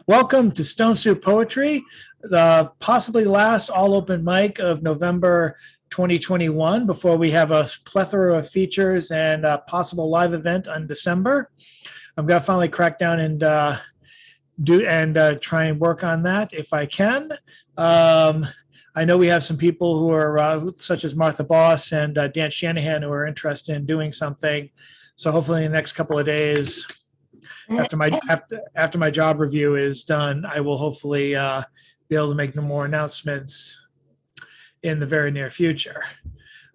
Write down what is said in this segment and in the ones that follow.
Welcome to Stone Soup Poetry, the possibly last all open mic of November 2021 before we have a plethora of features and a possible live event on December. I'm going to finally crack down and try and work on that if I can. I know we have some people who are such as Martha Boss and Dan Shanahan who are interested in doing something. So hopefully in the next couple of days, after my job review is done, I will hopefully be able to make no more announcements in the very near future.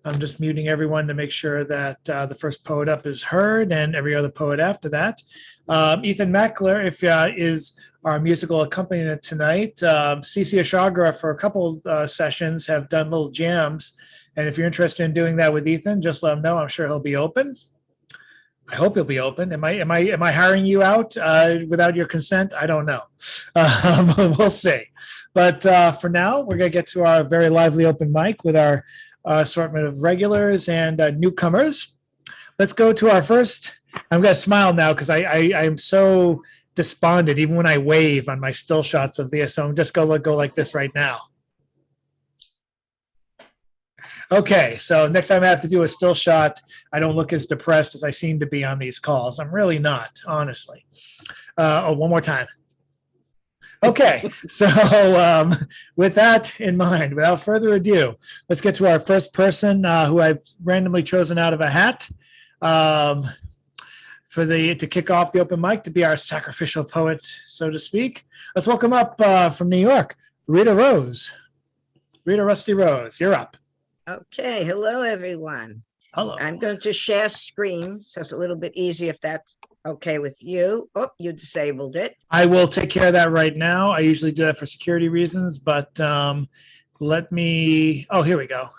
I'm just muting everyone to make sure that the first poet up is heard and every other poet after that. Ethan Meckler, is our musical accompaniment tonight. CC Ashagra for a couple sessions have done little jams. And if you're interested in doing that with Ethan, just let him know. I'm sure he'll be open. I hope he'll be open. Am I hiring you out without your consent? I don't know. We'll see. But for now, we're going to get to our very lively open mic with our assortment of regulars and newcomers. Let's go to our first. I'm going to smile now because I'm so despondent even when I wave on my still shots of this. So I'm just going to go like this right now. Okay, so next time I have to do a still shot, I don't look as depressed as I seem to be on these calls. I'm really not, honestly. One more time. Okay, so with that in mind, without further ado, let's get to our first person who I've randomly chosen out of a hat to kick off the open mic, to be our sacrificial poet, so to speak. Let's welcome up from New York, Rita Rose. Rita Rusty Rose, you're up. Okay, hello everyone. Hello. I'm going to share screen, so it's a little bit easy if that's okay with you. Oh, you disabled it. I will take care of that right now. I usually do that for security reasons, but let me. Oh, here we go.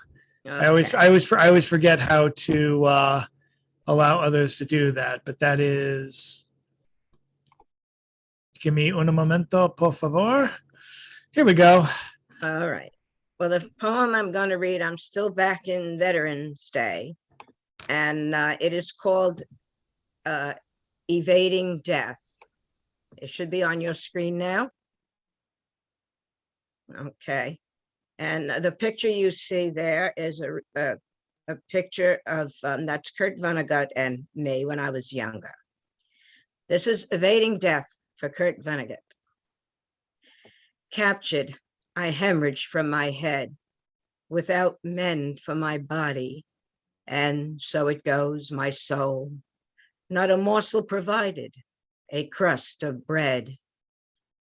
Okay. I always forget how to allow others to do that, but that is. Give me un momento, por favor. Here we go. All right. Well, the poem I'm going to read, I'm still back in Veterans Day, and it is called Evading Death. It should be on your screen now. Okay. And the picture you see there is a picture of, that's Kurt Vonnegut and me when I was younger. This is Evading Death for Kurt Vonnegut. Captured, I hemorrhage from my head, without men for my body, and so it goes, my soul. Not a morsel provided, a crust of bread.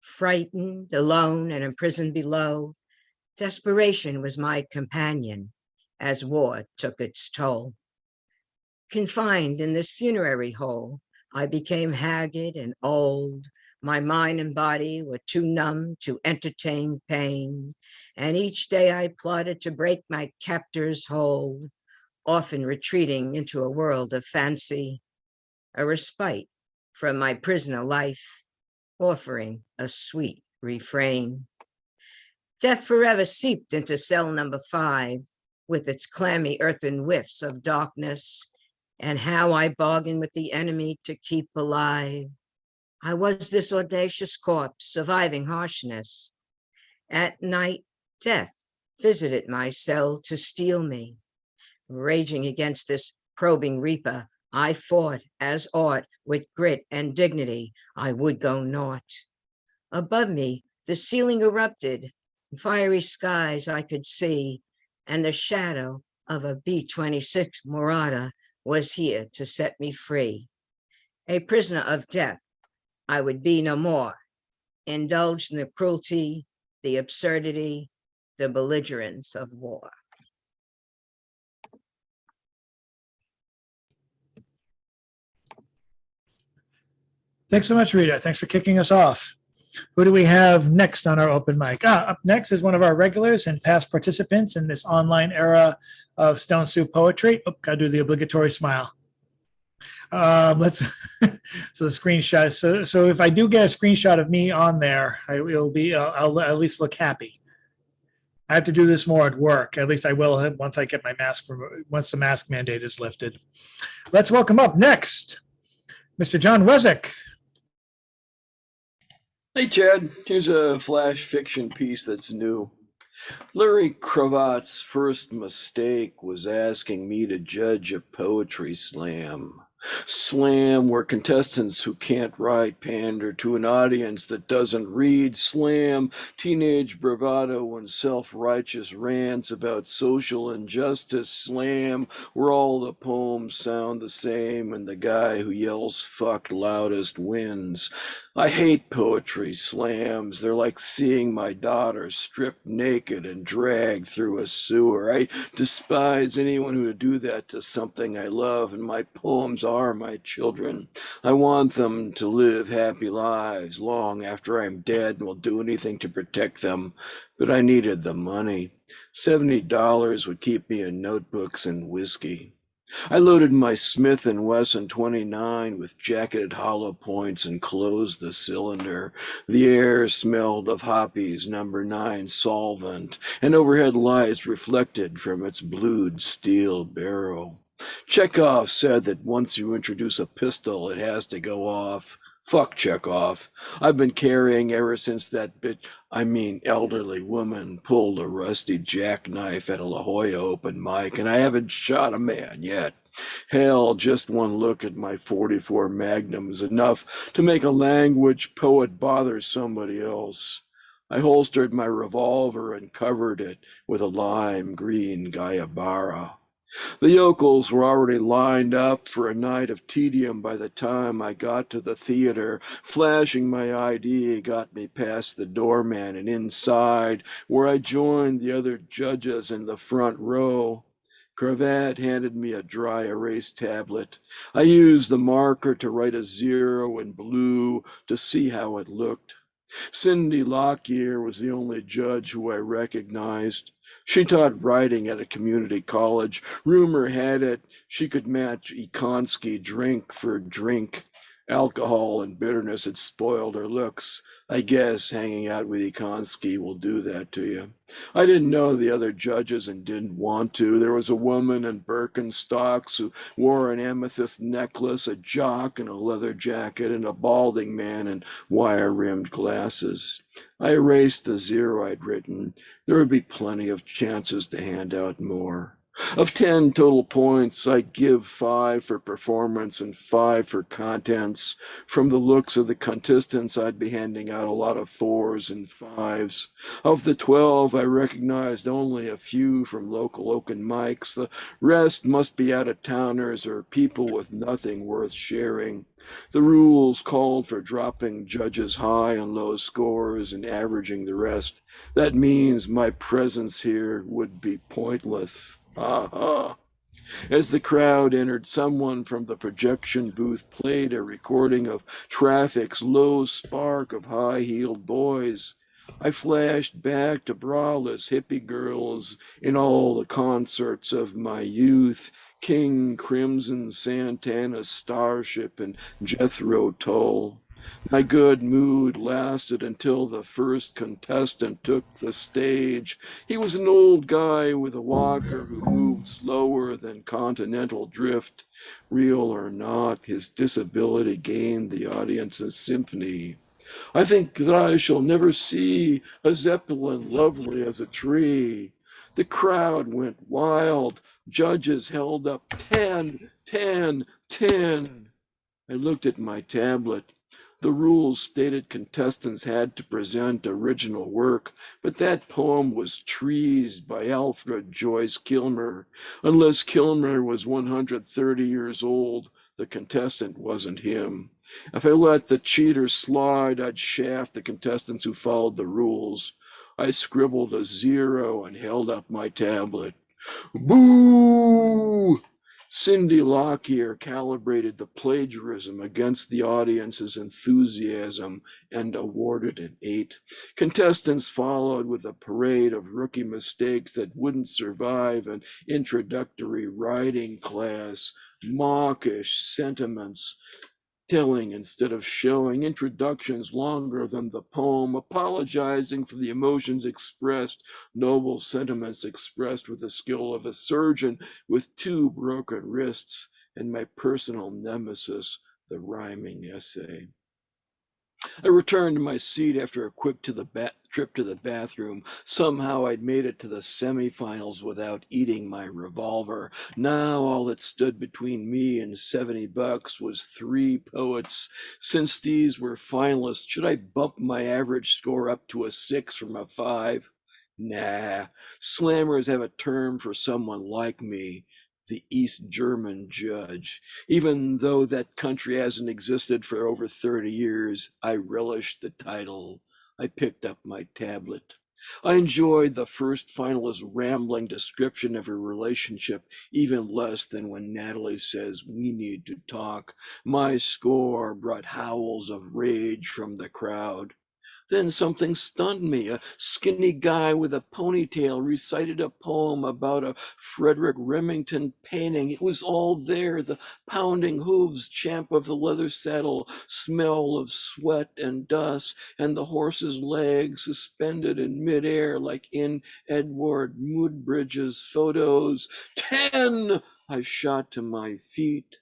Frightened, alone, and imprisoned below, desperation was my companion as war took its toll. Confined in this funerary hole, I became haggard and old. My mind and body were too numb to entertain pain, and each day I plotted to break my captor's hold, often retreating into a world of fancy, a respite from my prisoner life, offering a sweet refrain. Death forever seeped into cell number 5 with its clammy earthen whiffs of darkness, and how I bargained with the enemy to keep alive. I was this audacious corpse, surviving harshness. At night, death visited my cell to steal me. Raging against this probing reaper, I fought as art with grit and dignity. I would go naught. Above me, the ceiling erupted. Fiery skies I could see, and the shadow of a B-26 Marauder was here to set me free. A prisoner of death, I would be no more, indulged in the cruelty, the absurdity, the belligerence of war. Thanks so much, Rita. Thanks for kicking us off. Who do we have next on our open mic? Up next is one of our regulars and past participants in this online era of Stone Soup Poetry. Oh, gotta do the obligatory smile. Let's so the screenshot. So if I do get a screenshot of me on there, I'll at least look happy. I have to do this more at work. At least I will once I get my mask, once the mask mandate is lifted. Let's welcome up next, Mr. John Wesek. Hey Chad, here's a flash fiction piece that's new. Larry Cravat's first mistake was asking me to judge a poetry slam. Slam, where contestants who can't write pander to an audience that doesn't read. Slam, teenage bravado and self-righteous rants about social injustice. Slam, where all the poems sound the same and the guy who yells fuck loudest wins. I hate poetry slams. They're like seeing my daughter stripped naked and dragged through a sewer. I despise anyone who would do that to something I love, and my poems are my children. I want them to live happy lives long after I'm dead and will do anything to protect them, but I needed the money. $70 would keep me in notebooks and whiskey. I loaded my Smith & Wesson 29 with jacketed hollow points and closed the cylinder. The air smelled of Hoppy's number 9 solvent, and overhead lights reflected from its blued steel barrel. Chekhov said that once you introduce a pistol, it has to go off. Fuck Chekhov. I've been carrying ever since that elderly woman pulled a rusty jackknife at a La Jolla open mic, and I haven't shot a man yet. Hell, just one look at my 44 Magnum is enough to make a language poet bother somebody else. I holstered my revolver and covered it with a lime green Gayabara. The yokels were already lined up for a night of tedium by the time I got to the theater. Flashing my ID got me past the doorman and inside, where I joined the other judges in the front row. Cravat handed me a dry erase tablet. I used the marker to write a 0 in blue to see how it looked. Cindy Lockyer was the only judge who I recognized. She taught writing at a community college. Rumor had it she could match Ekonski drink for drink. Alcohol and bitterness had spoiled her looks. I guess hanging out with Ekonski will do that to you. I didn't know the other judges and didn't want to. There was a woman in Birkenstocks who wore an amethyst necklace, a jock in a leather jacket, and a balding man in wire-rimmed glasses. I erased the 0 I'd written. There would be plenty of chances to hand out more. Of 10 total points, I give 5 for performance and 5 for contents. From the looks of the contestants, I'd be handing out a lot of 4s and 5s. Of the 12, I recognized only a few from local open mics. The rest must be out-of-towners or people with nothing worth sharing. The rules called for dropping judges high and low scores and averaging the rest. That means my presence here would be pointless. Ha ha. As the crowd entered, someone from the projection booth played a recording of Traffic's low spark of high-heeled boys. I flashed back to braless hippie girls in all the concerts of my youth. King Crimson, Santana Starship, and Jethro Tull. My good mood lasted until the first contestant took the stage. He was an old guy with a walker who moved slower than continental drift. Real or not, his disability gained the audience a symphony. I think that I shall never see a Zeppelin lovely as a tree. The crowd went wild. Judges held up 10, 10, 10. I looked at my tablet. The rules stated contestants had to present original work, but that poem was Trees by Alfred Joyce Kilmer. Unless Kilmer was 130 years old, the contestant wasn't him. If I let the cheater slide, I'd shaft the contestants who followed the rules. I scribbled a 0 and held up my tablet. Boo! Cindy Lockyer calibrated the plagiarism against the audience's enthusiasm and awarded an 8. Contestants followed with a parade of rookie mistakes that wouldn't survive an introductory writing class, mawkish sentiments, telling instead of showing, introductions longer than the poem, apologizing for the emotions expressed, noble sentiments expressed with the skill of a surgeon with 2 broken wrists, and my personal nemesis, the rhyming essay. I returned to my seat after a quick trip to the bathroom. Somehow I'd made it to the semifinals without eating my revolver. Now all that stood between me and $70 was 3 poets. Since these were finalists, should I bump my average score up to a 6 from a 5? Nah, slammers have a term for someone like me, the East German judge. Even though that country hasn't existed for over 30 years, I relished the title. I picked up my tablet. I enjoyed the first finalist's rambling description of her relationship even less than when Natalie says, "We need to talk." My score brought howls of rage from the crowd. Then something stunned me. A skinny guy with a ponytail recited a poem about a Frederick Remington painting. It was all there, the pounding hooves, champ of the leather saddle, smell of sweat and dust, and the horse's legs suspended in midair like in Edward Moodbridge's photos. 10! I shot to my feet.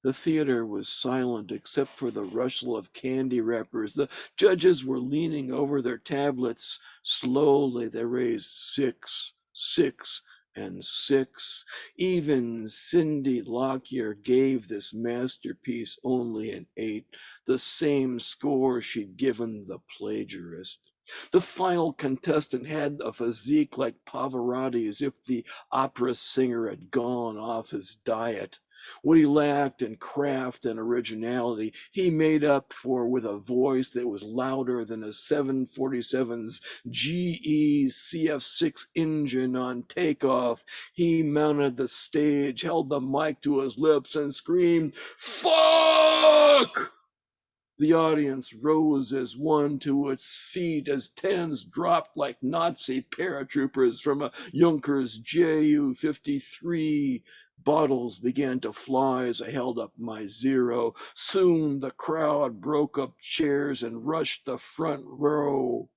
The theater was silent except for the rustle of candy wrappers. The judges were leaning over their tablets. Slowly they raised 6, 6, and 6. Even Cindy Lockyer gave this masterpiece only an 8, the same score she'd given the plagiarist. The final contestant had a physique like Pavarotti, as if the opera singer had gone off his diet. What he lacked in craft and originality, he made up for with a voice that was louder than a 747's GE CF6 engine on takeoff. He mounted the stage, held the mic to his lips, and screamed, "Fuck!" The audience rose as one to its feet as 10s dropped like Nazi paratroopers from a Junkers Ju-53. Bottles began to fly as I held up my 0. Soon the crowd broke up chairs and rushed the front row.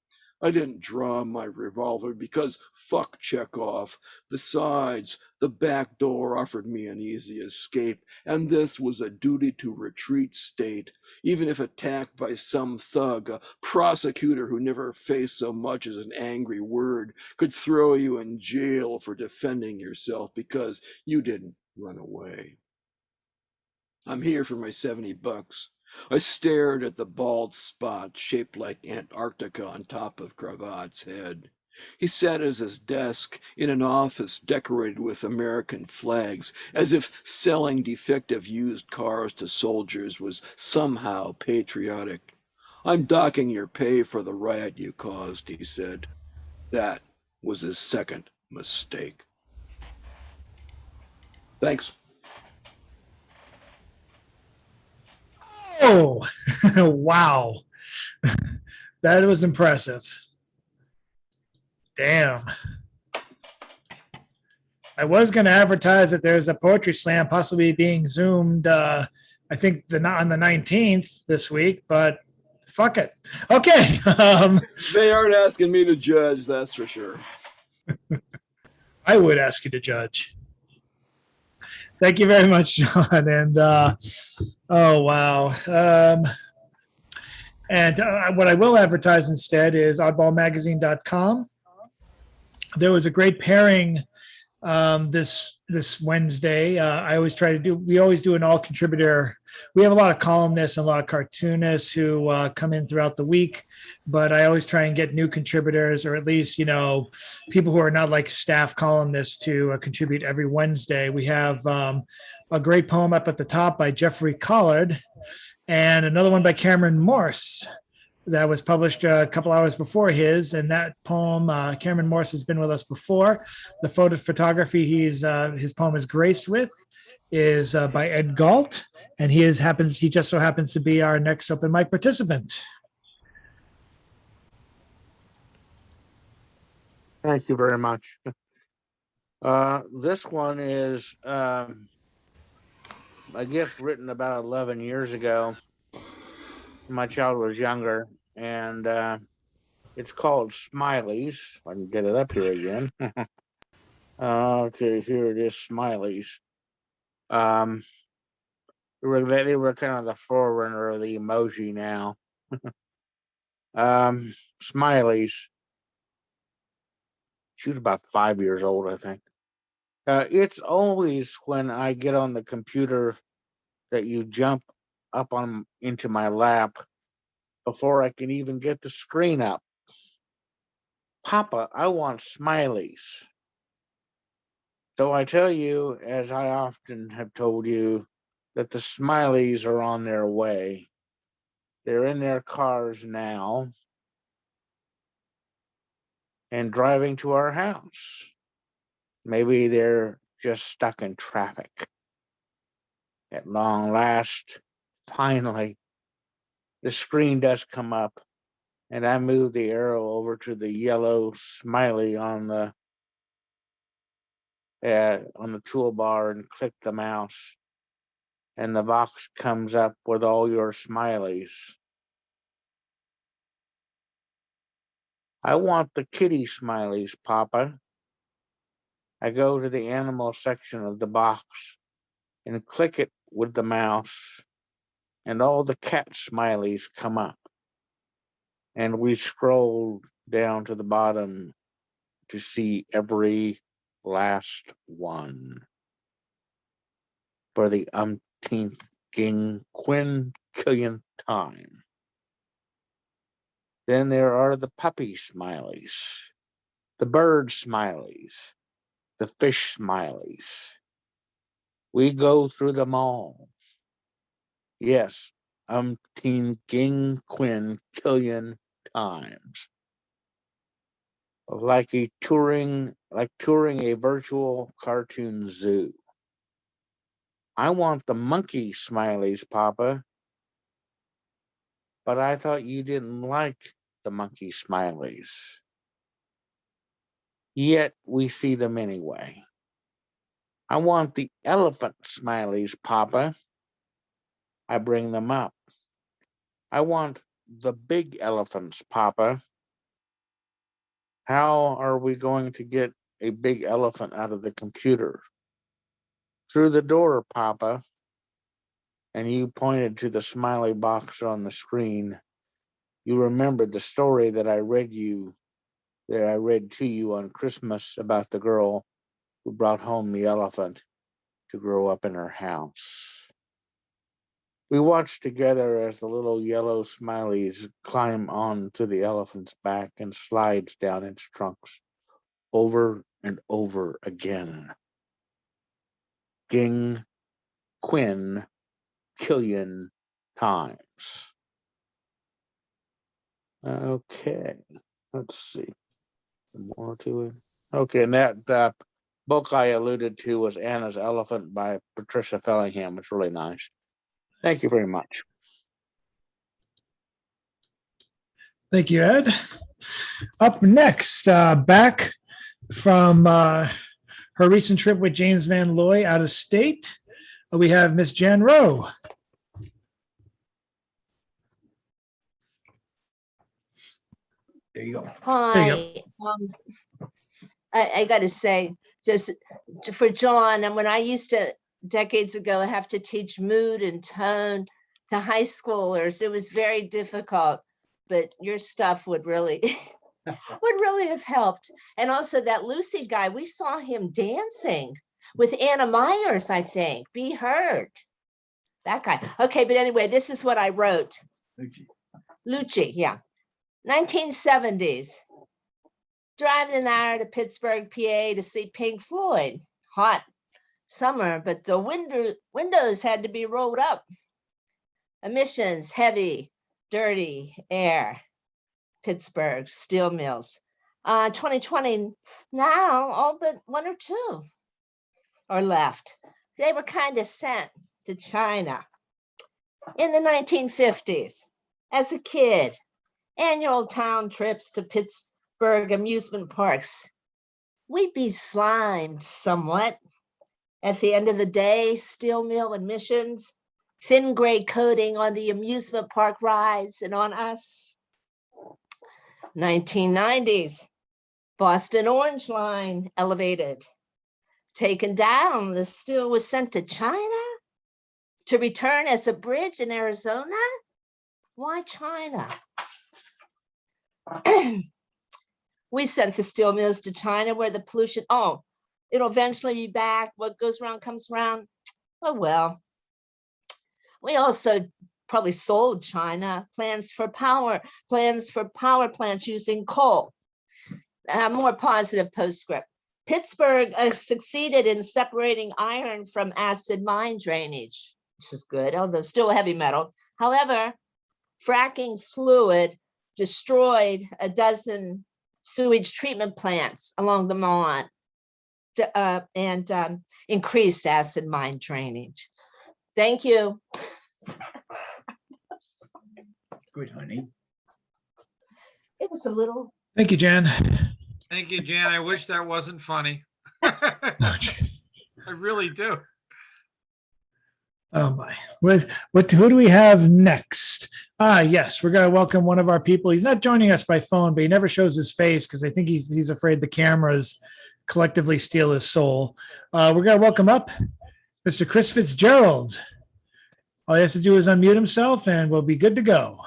I didn't draw my revolver because fuck Chekhov. Besides, the back door offered me an easy escape, and this was a duty to retreat state. Even if attacked by some thug, a prosecutor who never faced so much as an angry word could throw you in jail for defending yourself because you didn't run away. I'm here for my $70. I stared at the bald spot shaped like Antarctica on top of Cravat's head. He sat at his desk in an office decorated with American flags, as if selling defective used cars to soldiers was somehow patriotic. "I'm docking your pay for the riot you caused," he said. That was his second mistake. Thanks. Oh, wow. That was impressive. Damn. I was going to advertise that there's a poetry slam possibly being Zoomed, I think on the 19th this week, but fuck it. Okay. They aren't asking me to judge, that's for sure. I would ask you to judge. Thank you very much, John. And oh, wow. And what I will advertise instead is oddballmagazine.com. There was a great pairing this Wednesday. I always try to do, we always do an all contributor. We have a lot of columnists and a lot of cartoonists who come in throughout the week, but I always try and get new contributors, or at least, people who are not like staff columnists to contribute every Wednesday. We have a great poem up at the top by Jeffrey Collard and another one by Cameron Morse that was published a couple hours before his. And that poem, Cameron Morse has been with us before. The photography his poem is graced with is by Ed Galt, and he just so happens to be our next open mic participant. Thank you very much. This one is, I guess, written about 11 years ago. My child was younger, and it's called Smileys. I can get it up here again. Okay, here it is, Smileys. They were kind of the forerunner of the emoji now. Smileys. She was about 5 years old, I think. It's always when I get on the computer that you jump up on into my lap before I can even get the screen up. Papa, I want smileys. So I tell you, as I often have told you, that the smileys are on their way. They're in their cars now and driving to our house. Maybe they're just stuck in traffic. At long last, finally, the screen does come up, and I move the arrow over to the yellow smiley on the toolbar and click the mouse, and the box comes up with all your smileys. I want the kitty smileys, Papa. I go to the animal section of the box and click it with the mouse, and all the cat smileys come up. And we scroll down to the bottom to see every last one for the umpteenth quinquillionth time. Then there are the puppy smileys, the bird smileys, the fish smileys. We go through them all. Yes, umpteen quinquillion times. Like touring a virtual cartoon zoo. I want the monkey smileys, Papa. But I thought you didn't like the monkey smileys. Yet we see them anyway. I want the elephant smileys, Papa. I bring them up. I want the big elephants, Papa. How are we going to get a big elephant out of the computer? Through the door, Papa. And you pointed to the smiley box on the screen. You remembered the story that I read to you on Christmas about the girl who brought home the elephant to grow up in her house. We watched together as the little yellow smileys climb onto the elephant's back and slides down its trunks over and over again. Ging, Quinn, Killian times. Okay, let's see. More to it. Okay, and that book I alluded to was Anna's Elephant by Patricia Kerrigan. It's really nice. Thank you very much. Thank you, Ed. Up next, back from her recent trip with James Van Loy out of state, we have Miss Jan Rowe. There you go. Hi. I got to say, just for John, and when I used to decades ago have to teach mood and tone to high schoolers, it was very difficult. But your stuff would really have helped. And also that LUCCI guy, we saw him dancing with Anna Myers, I think. Be Heard. That guy. Okay, but anyway, this is what I wrote. LUCCI, yeah. 1970s. Driving an hour to Pittsburgh, PA to see Pink Floyd. Hot summer, but the windows had to be rolled up. Emissions, heavy, dirty air. Pittsburgh, steel mills. 2020, now all but one or two are left. They were kind of sent to China. In the 1950s, as a kid, annual town trips to Pittsburgh amusement parks. We'd be slimed somewhat. At the end of the day, steel mill admissions, thin gray coating on the amusement park rides and on us. 1990s, Boston Orange Line elevated. Taken down, the steel was sent to China to return as a bridge in Arizona. Why China? We sent the steel mills to China where the pollution, oh, it'll eventually be back. What goes around comes around. Oh, well. We also probably sold China plans for power plants using coal. More positive postscript. Pittsburgh succeeded in separating iron from acid mine drainage. This is good, although still heavy metal. However, fracking fluid destroyed a dozen sewage treatment plants along the Mont and increased acid mine drainage. Thank you. Good, honey. It was a little. Thank you, Jan. Thank you, Jan. I wish that wasn't funny. Oh, jeez. I really do. Oh my. Who do we have next? Yes, we're going to welcome one of our people. He's not joining us by phone, but he never shows his face because I think he's afraid the cameras collectively steal his soul. We're going to welcome up Mr. Chris Fitzgerald. All he has to do is unmute himself and we'll be good to go.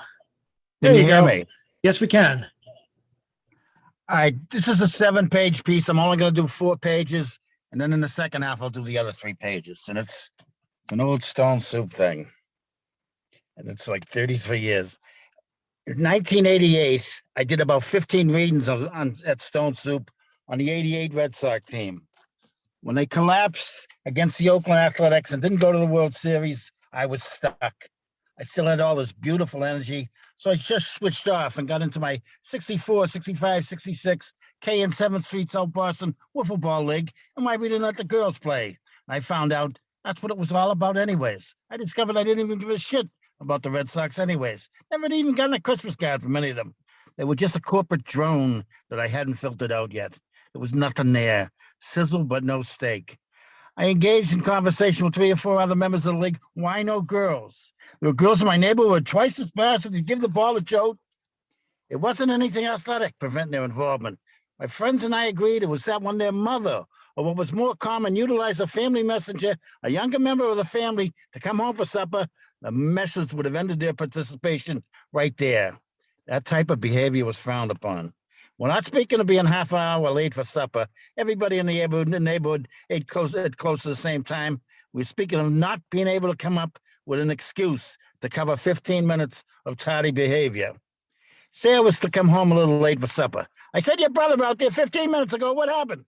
Can you you hear go. me? Yes, we can. All right, this is a 7-page piece. I'm only going to do 4 pages, and then in the second half, I'll do the other 3 pages. And it's an old Stone Soup thing, and it's like 33 years. In 1988, I did about 15 readings at Stone Soup on the '88 Red Sox team. When they collapsed against the Oakland Athletics and didn't go to the World Series, I was stuck. I still had all this beautiful energy. So I just switched off and got into my 64, 65, 66 K and 7th Street South Boston Wiffle Ball League. And why we didn't let the girls play. I found out that's what it was all about anyways. I discovered I didn't even give a shit about the Red Sox anyways. Never even gotten a Christmas card from any of them. They were just a corporate drone that I hadn't filtered out yet. There was nothing there. Sizzle, but no steak. I engaged in conversation with 3 or 4 other members of the league. Why no girls? There were girls in my neighborhood twice as fast as could give the ball a jolt. It wasn't anything athletic preventing their involvement. My friends and I agreed it was that when their mother, or what was more common, utilized a family messenger, a younger member of the family, to come home for supper, the message would have ended their participation right there. That type of behavior was frowned upon. We're not speaking of being half an hour late for supper. Everybody in the neighborhood ate close at the same time. We're speaking of not being able to come up with an excuse to cover 15 minutes of tardy behavior. Say I was to come home a little late for supper. I said, your brother out there 15 minutes ago, what happened?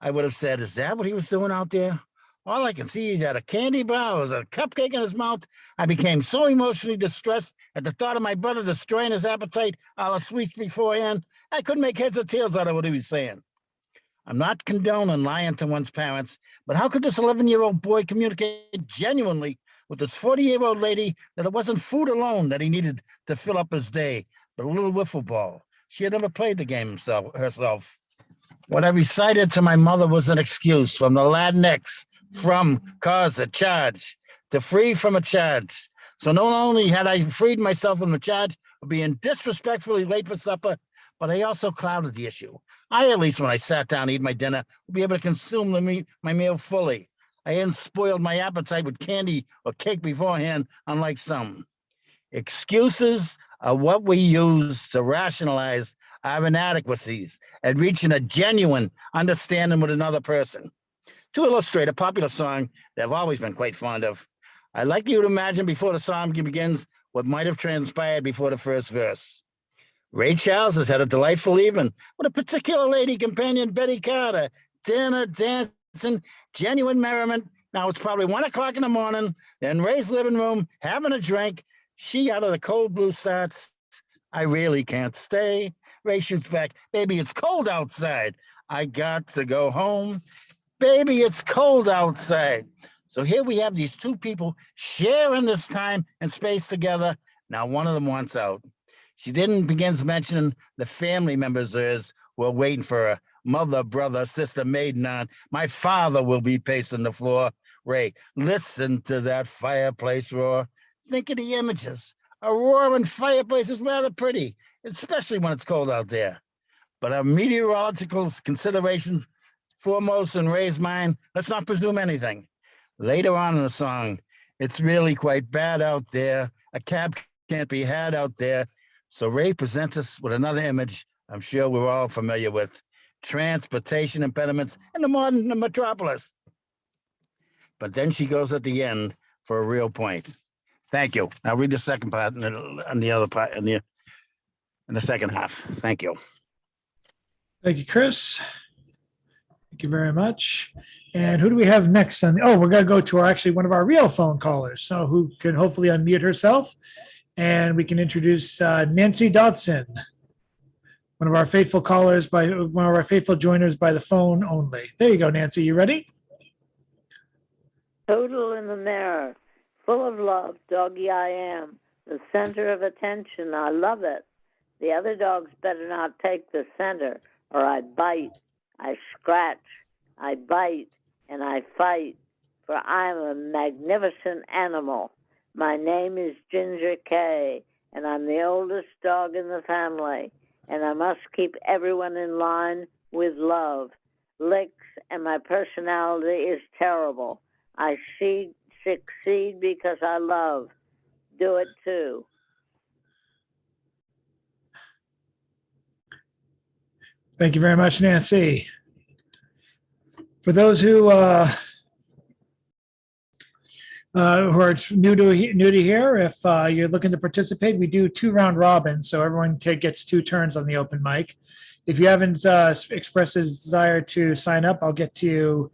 I would have said, is that what he was doing out there? All I can see is that a candy bar was a cupcake in his mouth. I became so emotionally distressed at the thought of my brother destroying his appetite all the sweets beforehand. I couldn't make heads or tails out of what he was saying. I'm not condoning lying to one's parents, but how could this 11-year-old boy communicate genuinely with this 40-year-old lady that it wasn't food alone that he needed to fill up his day, but a little wiffle ball? She had never played the game herself. What I recited to my mother was an excuse from the Latinx, from cause a charge, to free from a charge. So not only had I freed myself from the charge of being disrespectfully late for supper, but I also clouded the issue. I, at least when I sat down to eat my dinner, would be able to consume my meal fully. I hadn't spoiled my appetite with candy or cake beforehand, unlike some. Excuses are what we use to rationalize our inadequacies and reaching a genuine understanding with another person. To illustrate a popular song that I've always been quite fond of, I'd like you to imagine before the song begins what might have transpired before the first verse. Ray Charles has had a delightful evening with a particular lady companion, Betty Carter. Dinner, dancing, genuine merriment. Now it's probably 1 o'clock in the morning. They're in Ray's living room, having a drink. She out of the cold blue starts, I really can't stay. Ray shoots back, baby, it's cold outside. I got to go home. Baby, it's cold outside. So here we have these 2 people sharing this time and space together. Now one of them wants out. She then begins mentioning the family members who are waiting for her. Mother, brother, sister, maiden aunt. My father will be pacing the floor. Ray, listen to that fireplace roar. Think of the images. A roaring fireplace is rather pretty, especially when it's cold out there. But our meteorological considerations foremost in Ray's mind, let's not presume anything. Later on in the song, it's really quite bad out there. A cab can't be had out there. So Ray presents us with another image I'm sure we're all familiar with: transportation impediments in the modern metropolis. But then she goes at the end for a real point. Thank you. I'll read the second part and the other part in the second half. Thank you. Thank you, Chris. Thank you very much. And who do we have next on? Oh, we're going to go to actually one of our real phone callers, so who can hopefully unmute herself, and we can introduce Nancy Dodson, one of our faithful callers one of our faithful joiners by the phone only. There you go, Nancy. You ready? Total in the mirror, full of love, doggy I am, the center of attention, I love it. The other dogs better not take the center, or I bite, I scratch, I bite, and I fight, for I am a magnificent animal. My name is Ginger K, and I'm the oldest dog in the family, and I must keep everyone in line with love. Licks, and my personality is terrible. I succeed because I love. Do it too. Thank you very much, Nancy. For those who are new to here, if you're looking to participate, we do 2-round robins, so everyone gets 2 turns on the open mic. If you haven't expressed a desire to sign up, I'll get to you.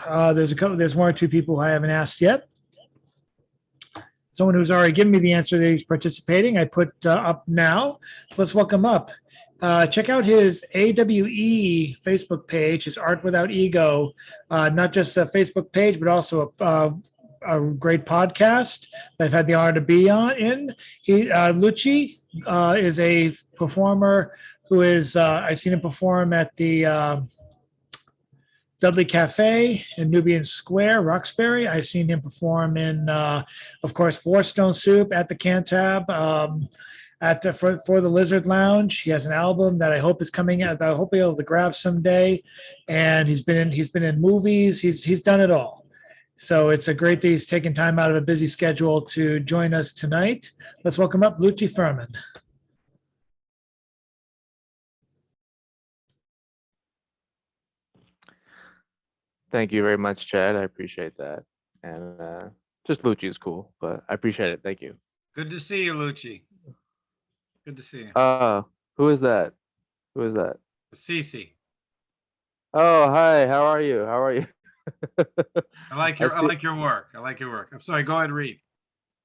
There's 1 or 2 people who I haven't asked yet. Someone who's already given me the answer that he's participating, I put up now. So let's welcome up. Check out his A.W.E. Facebook page, his Art Without Ego, not just a Facebook page, but also a great podcast that I've had the honor to be in. LUCCI is a performer who is, I've seen him perform at the Dudley Cafe in Nubian Square, Roxbury. I've seen him perform in, of course, Four Stone Soup at the Cantab, for the Lizard Lounge. He has an album that I hope is coming out that I hope I'll be able to grab someday. And he's been in movies. He's done it all. So it's a great that he's taken time out of a busy schedule to join us tonight. Let's welcome up LUCCI Furman. Thank you very much, Chad. I appreciate that. And just LUCCI is cool, but I appreciate it. Thank you. Good to see you, Lucci. Good to see you. Who is that? Who is that? Cece. Oh, hi. How are you? How are you? I like your work. I like your work. I'm sorry. Go ahead and read.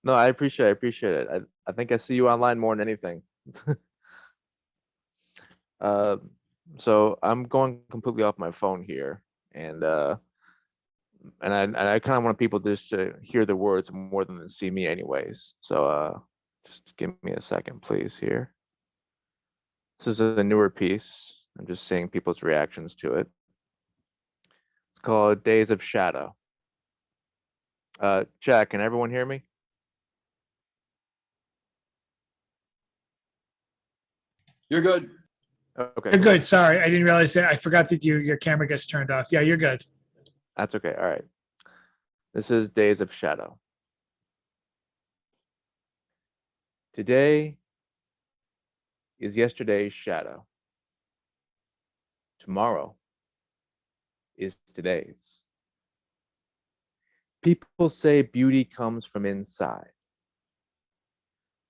No, I appreciate it. I think I see you online more than anything. So I'm going completely off my phone here, and I kind of want people just to hear the words more than to see me, anyways. So just give me a second, please. Here. This is a newer piece. I'm just seeing people's reactions to it. It's called Days of Shadow. Jack, can everyone hear me? You're good. Okay. You're cool. good. Sorry, I didn't realize that. I forgot that your camera gets turned off. Yeah, you're good. That's okay. All right. This is Days of Shadow. Today is yesterday's shadow. Tomorrow is today's. People say beauty comes from inside.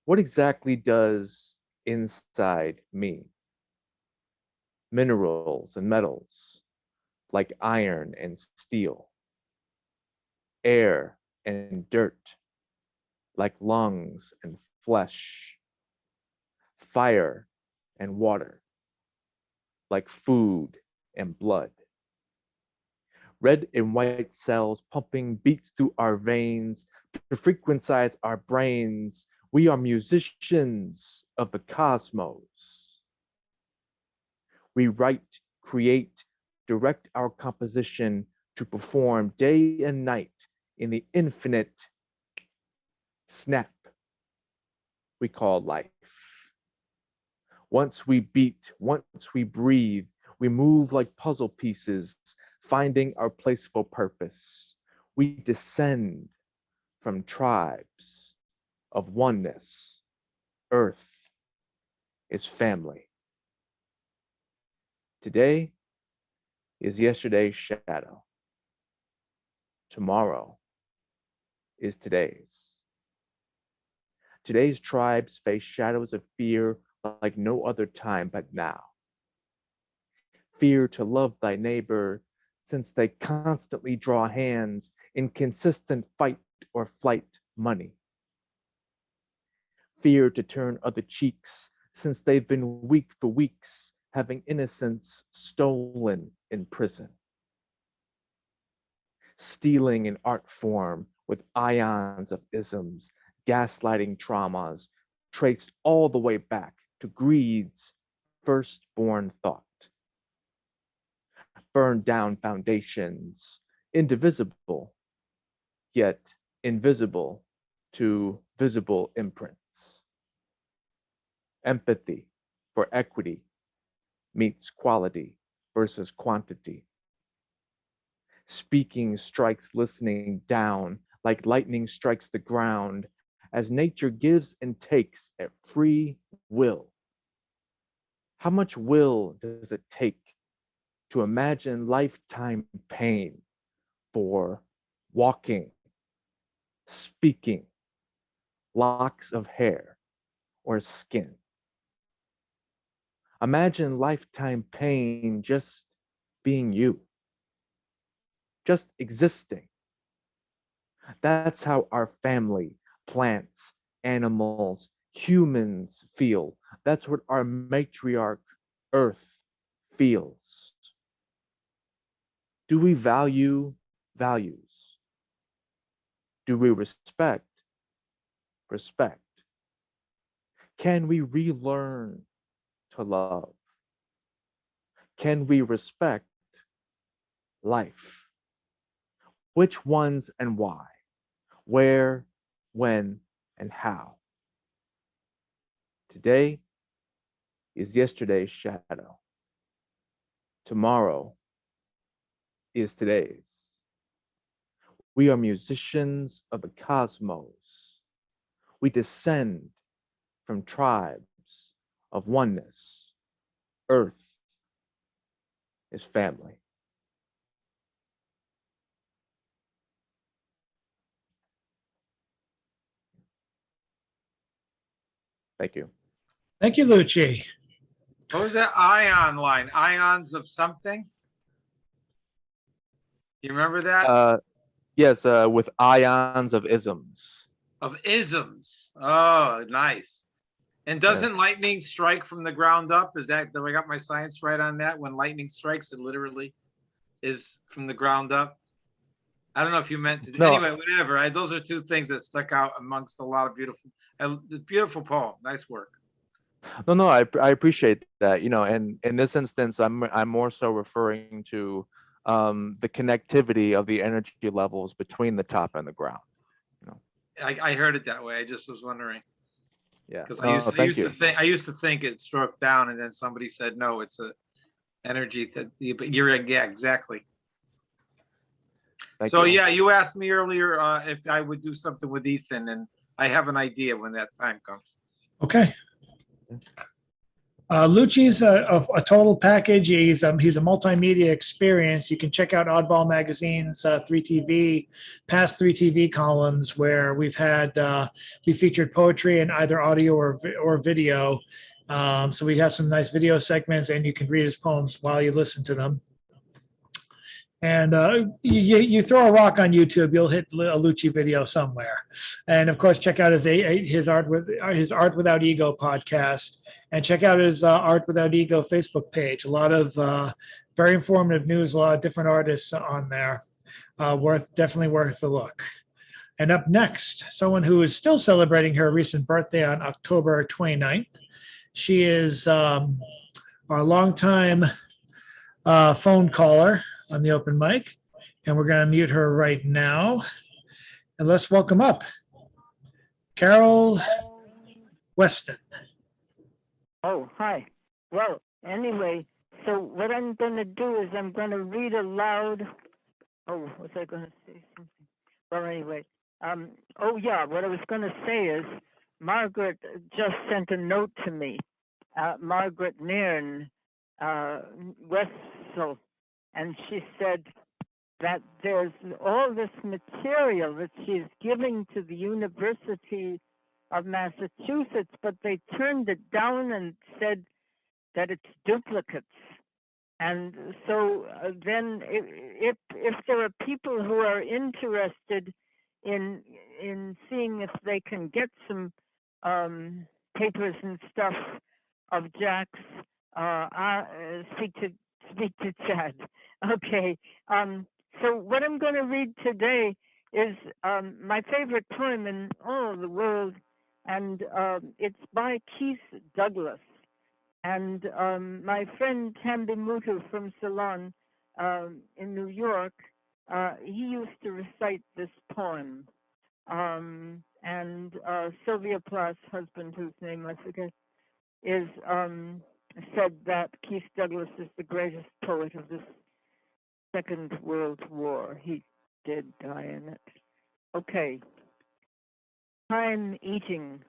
What exactly does inside mean? Minerals and metals, like iron and steel. Air and dirt, like lungs and flesh. Fire and water, like food and blood. Red and white cells pumping beats through our veins to frequencies our brains. We are musicians of the cosmos. We write, create, direct our composition to perform day and night in the infinite snap we call life. Once we beat, once we breathe, we move like puzzle pieces, finding our place for purpose. We descend from tribes of oneness. Earth is family. Today is yesterday's shadow. Tomorrow is today's. Today's tribes face shadows of fear like no other time but now. Fear to love thy neighbor, since they constantly draw hands in consistent fight or flight money. Fear to turn other cheeks, since they've been weak for weeks, having innocence stolen in prison. Stealing an art form with ions of isms, gaslighting traumas, traced all the way back to greed's firstborn thought. Burned down foundations, indivisible, yet invisible to visible imprints. Empathy for equity meets quality versus quantity. Speaking strikes listening down like lightning strikes the ground as nature gives and takes at free will. How much will does it take to imagine lifetime pain for walking, speaking, locks of hair, or skin? Imagine lifetime pain just being you, just existing. That's how our family, plants, animals, humans feel. That's what our matriarch, Earth, feels. Do we value values? Do we respect respect? Can we relearn to love? Can we respect life? Which ones and why? Where, when, and how? Today is yesterday's shadow. Tomorrow is today's. We are musicians of the cosmos. We descend from tribes of oneness. Earth is family. Thank you. Thank you, Lucci. What was that ion line? Ions of something? You remember that? Yes, with ions of isms. Of isms. Oh, nice. And doesn't lightning strike from the ground up? Is that, do I got my science right on that? When lightning strikes, it literally is from the ground up. I don't know if you meant to do, No. anyway, whatever. Those are two things that stuck out amongst a lot of beautiful poem. Nice work. No, I appreciate that. You know, and in this instance, I'm more so referring to the connectivity of the energy levels between the top and the ground. You know. I heard it that way. I just was wondering. Yeah. Because I used to think it struck down, and then somebody said no, it's a energy that. But you're yeah, exactly. Thank So you. yeah, you asked me earlier if I would do something with Ethan, and I have an idea when that time comes. Okay. Lucci's a total package. He's a multimedia experience. You can check out Oddball Magazine's 3TV, past 3TV columns where we've had, we featured poetry in either audio or video. So we have some nice video segments and you can read his poems while you listen to them. And you throw a rock on YouTube, you'll hit a Lucci video somewhere. And of course, check out his Art Without Ego podcast, and check out his Art Without Ego Facebook page. A lot of very informative news, a lot of different artists on there. Definitely worth the look. And up next, someone who is still celebrating her recent birthday on October 29th. She is our longtime phone caller on the open mic, and we're going to mute her right now. And let's welcome up Carol Weston. Oh, hi. Well, anyway, so what I'm going to do is I'm going to read aloud. Oh, was I going to say something? Well, anyway, oh yeah, what I was going to say is Margaret just sent a note to me. Margaret Nairn, Weston, and she said that there's all this material that she's giving to the University of Massachusetts, but they turned it down and said that it's duplicates. And so then if there are people who are interested in seeing if they can get some papers and stuff of Jack's, speak to Chad. Okay. So what I'm going to read today is my favorite poem in all the world, and it's by Keith Douglas. And my friend Tambi Mutu from Ceylon in New York, he used to recite this poem. And Sylvia Plath's husband, whose name I forget, is said that Keith Douglas is the greatest poet of this Second World War. He did die in it. Okay. Time eating.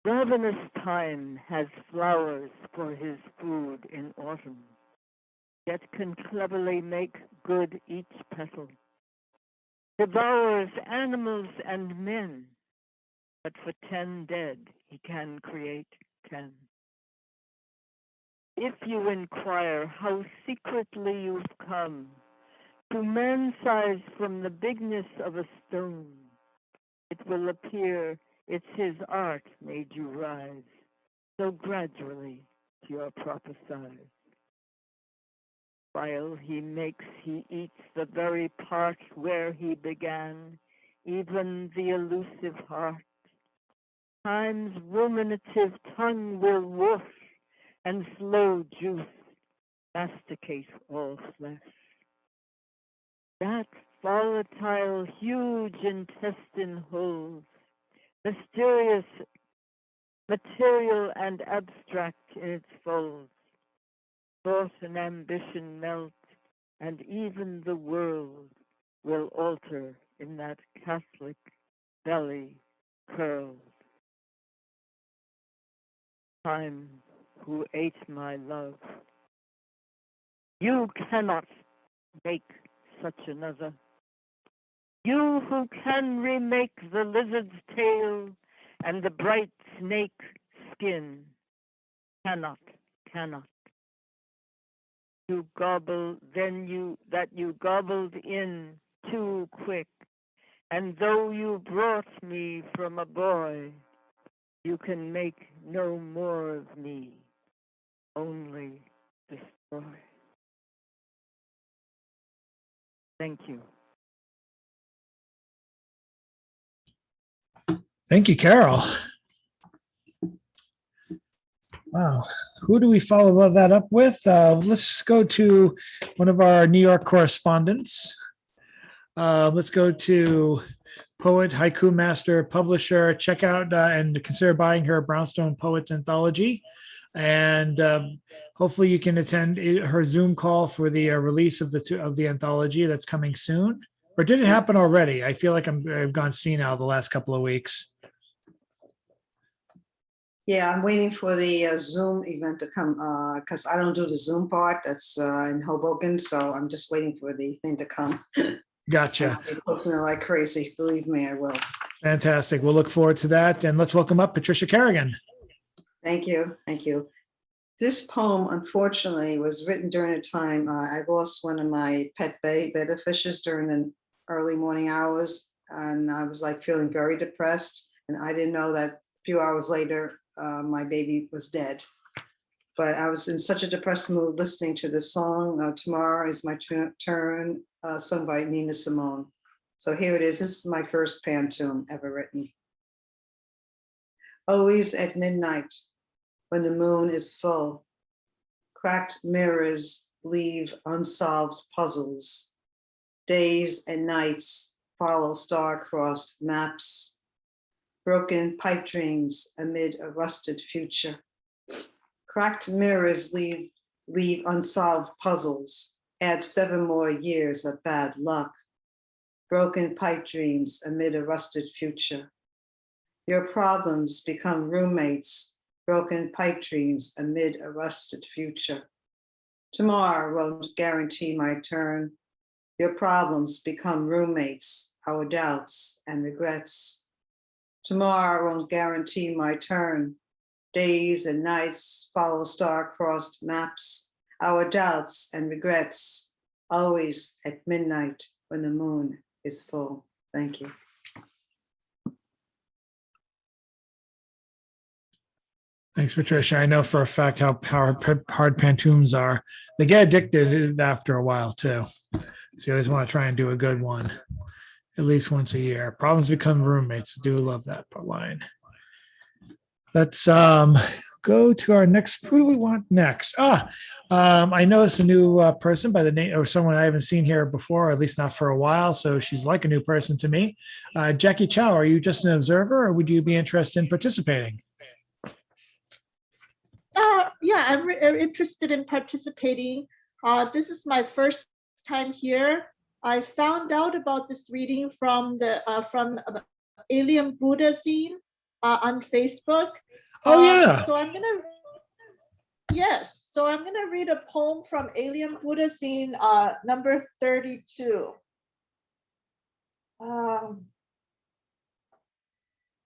Ravenous time has flowers for his food in autumn, yet can cleverly make good each petal. Devours animals and men, but for 10 dead he can create 10. If you inquire how secretly you've come to man-size from the bigness of a stone, it will appear it's his art made you rise so gradually to your proper size. While he makes, he eats the very part where he began, even the elusive heart. Time's ruminative tongue will woof, and slow juice masticate all flesh. That volatile, huge intestine holds mysterious material and abstract in its folds. Thought and ambition melt, and even the world will alter in that Catholic belly curled. Time who ate my love. You cannot make such another. You who can remake the lizard's tail and the bright snake skin, cannot. You gobble, then you gobbled in too quick, and though you brought me from a boy, you can make no more of me, only destroy. Thank you. Thank you, Carol. Wow. Who do we follow that up with? Let's go to one of our New York correspondents. Let's go to poet, haiku master, publisher. Check out and consider buying her Brownstone Poets Anthology. And hopefully you can attend her Zoom call for the release of the anthology that's coming soon. Or did it happen already? I feel like I've gone senile the last couple of weeks. Yeah, I'm waiting for the Zoom event to come because I don't do the Zoom part. That's in Hoboken, so I'm just waiting for the thing to come. Gotcha. I'll be posting it like crazy. Believe me, I will. Fantastic. We'll look forward to that. And let's welcome up Patricia Kerrigan. Thank you. Thank you. This poem, unfortunately, was written during a time I lost one of my pet betta fishes during the early morning hours. And I was like feeling very depressed. And I didn't know that a few hours later, my baby was dead. But I was in such a depressed mood listening to this song, Tomorrow Is My Turn, sung by Nina Simone. So here it is. This is my first pantoum ever written. Always at midnight, when the moon is full, cracked mirrors leave unsolved puzzles. Days and nights follow star-crossed maps. Broken pipe dreams amid a rusted future. Cracked mirrors leave unsolved puzzles. Add 7 more years of bad luck. broken pipe dreams amid a rusted future. Your problems become roommates, broken pipe dreams amid a rusted future. Tomorrow won't guarantee my turn. Your problems become roommates, our doubts and regrets. Tomorrow won't guarantee my turn. Days and nights follow star-crossed maps, our doubts and regrets, always at midnight when the moon is full. Thank you. Thanks, Patricia. I know for a fact how hard Pantoums are. They get addicted after a while too. So you always want to try and do a good one at least once a year. Problems become roommates. I do love that line. Let's go to our next. Who do we want next? I noticed a new person by the name, or someone I haven't seen here before, or at least not for a while. So she's like a new person to me. Jackie Chow, are you just an observer, or would you be interested in participating? Yeah, I'm interested in participating. This is my first time here. I found out about this reading from the Alien Buddha Zine on Facebook. Oh yeah. So I'm gonna read a poem from Alien Buddha Zine number 32.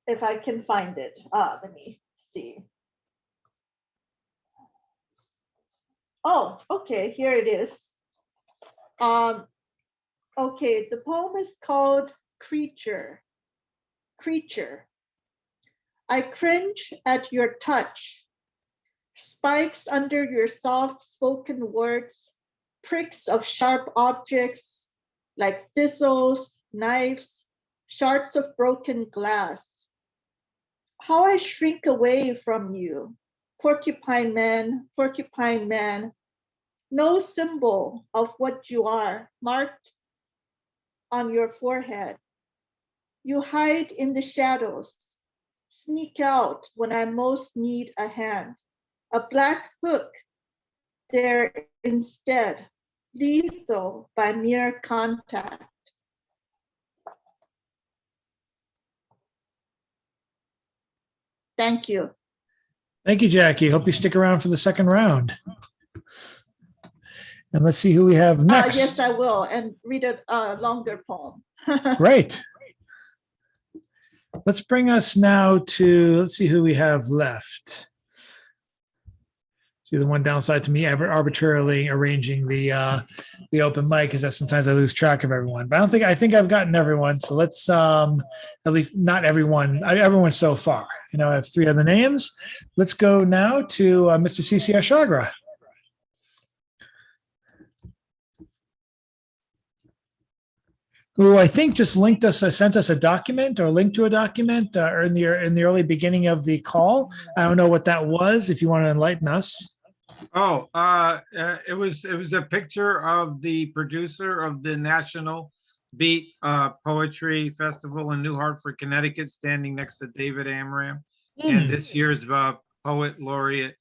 If I can find it, let me see. Oh, okay, here it is. Okay, the poem is called Creature. Creature. I cringe at your touch. Spikes under your soft-spoken words, pricks of sharp objects like thistles, knives, shards of broken glass. How I shrink away from you, porcupine man, no symbol of what you are marked on your forehead. You hide in the shadows, sneak out when I most need a hand. A black hook there instead, lethal by mere contact. Thank you. Thank you, Jackie. Hope you stick around for the second round. And let's see who we have next. Yes, I will, and read a longer poem. Great. Let's bring us now to, let's see who we have left. See, the one downside to me arbitrarily arranging the open mic is that sometimes I lose track of everyone. But I think I've gotten everyone. So let's at least not everyone, everyone so far. You know, I have three other names. Let's go now to Mr. C.C. Ashagra. Who I think just sent us a document or linked to a document or in the early beginning of the call. I don't know what that was. If you want to enlighten us. Oh, it was a picture of the producer of the National Beat Poetry Festival in New Hartford, Connecticut, standing next to David Amram, and this year's poet laureate,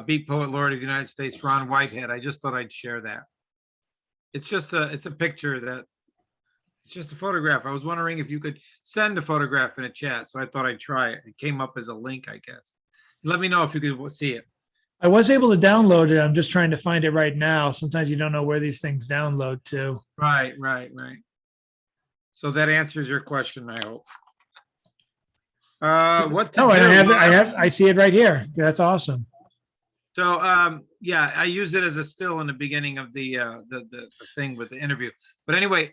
Beat Poet Laureate of the United States, Ron Whitehead. I just thought I'd share that. It's a picture that. It's just a photograph. I was wondering if you could send a photograph in a chat, so I thought I'd try it. It came up as a link, I guess. Let me know if you could see it. I was able to download it. I'm just trying to find it right now. Sometimes you don't know where these things download to. Right. So that answers your question, I hope. What to do? And I see it right here. That's awesome. So yeah, I use it as a still in the beginning of the thing with the interview. But anyway,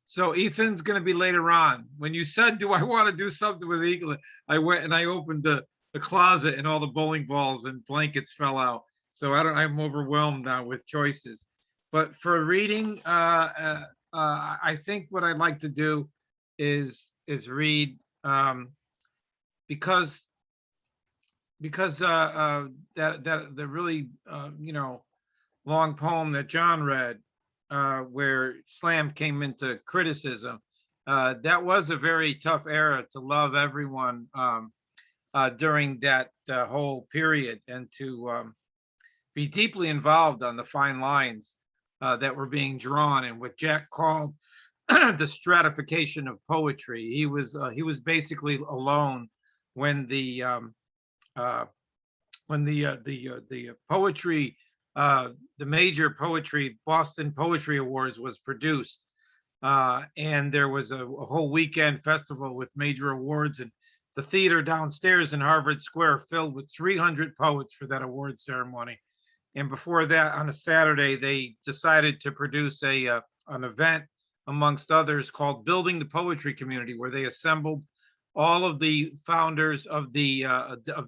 so Ethan's going to be later on. When you said, do I want to do something with Eagle? I went and I opened the closet and all the bowling balls and blankets fell out. So I'm overwhelmed now with choices. But for reading, I think what I'd like to do is read because that the really long poem that John read, where slam came into criticism, that was a very tough era to love everyone during that whole period, and to be deeply involved on the fine lines that were being drawn and what Jack called the stratification of poetry. He was basically alone when the poetry, the major poetry Boston Poetry Awards was produced, and there was a whole weekend festival with major awards, and the theater downstairs in Harvard Square filled with 300 poets for that award ceremony. And before that, on a Saturday, they decided to produce an event amongst others called Building the Poetry Community, where they assembled all of the founders of the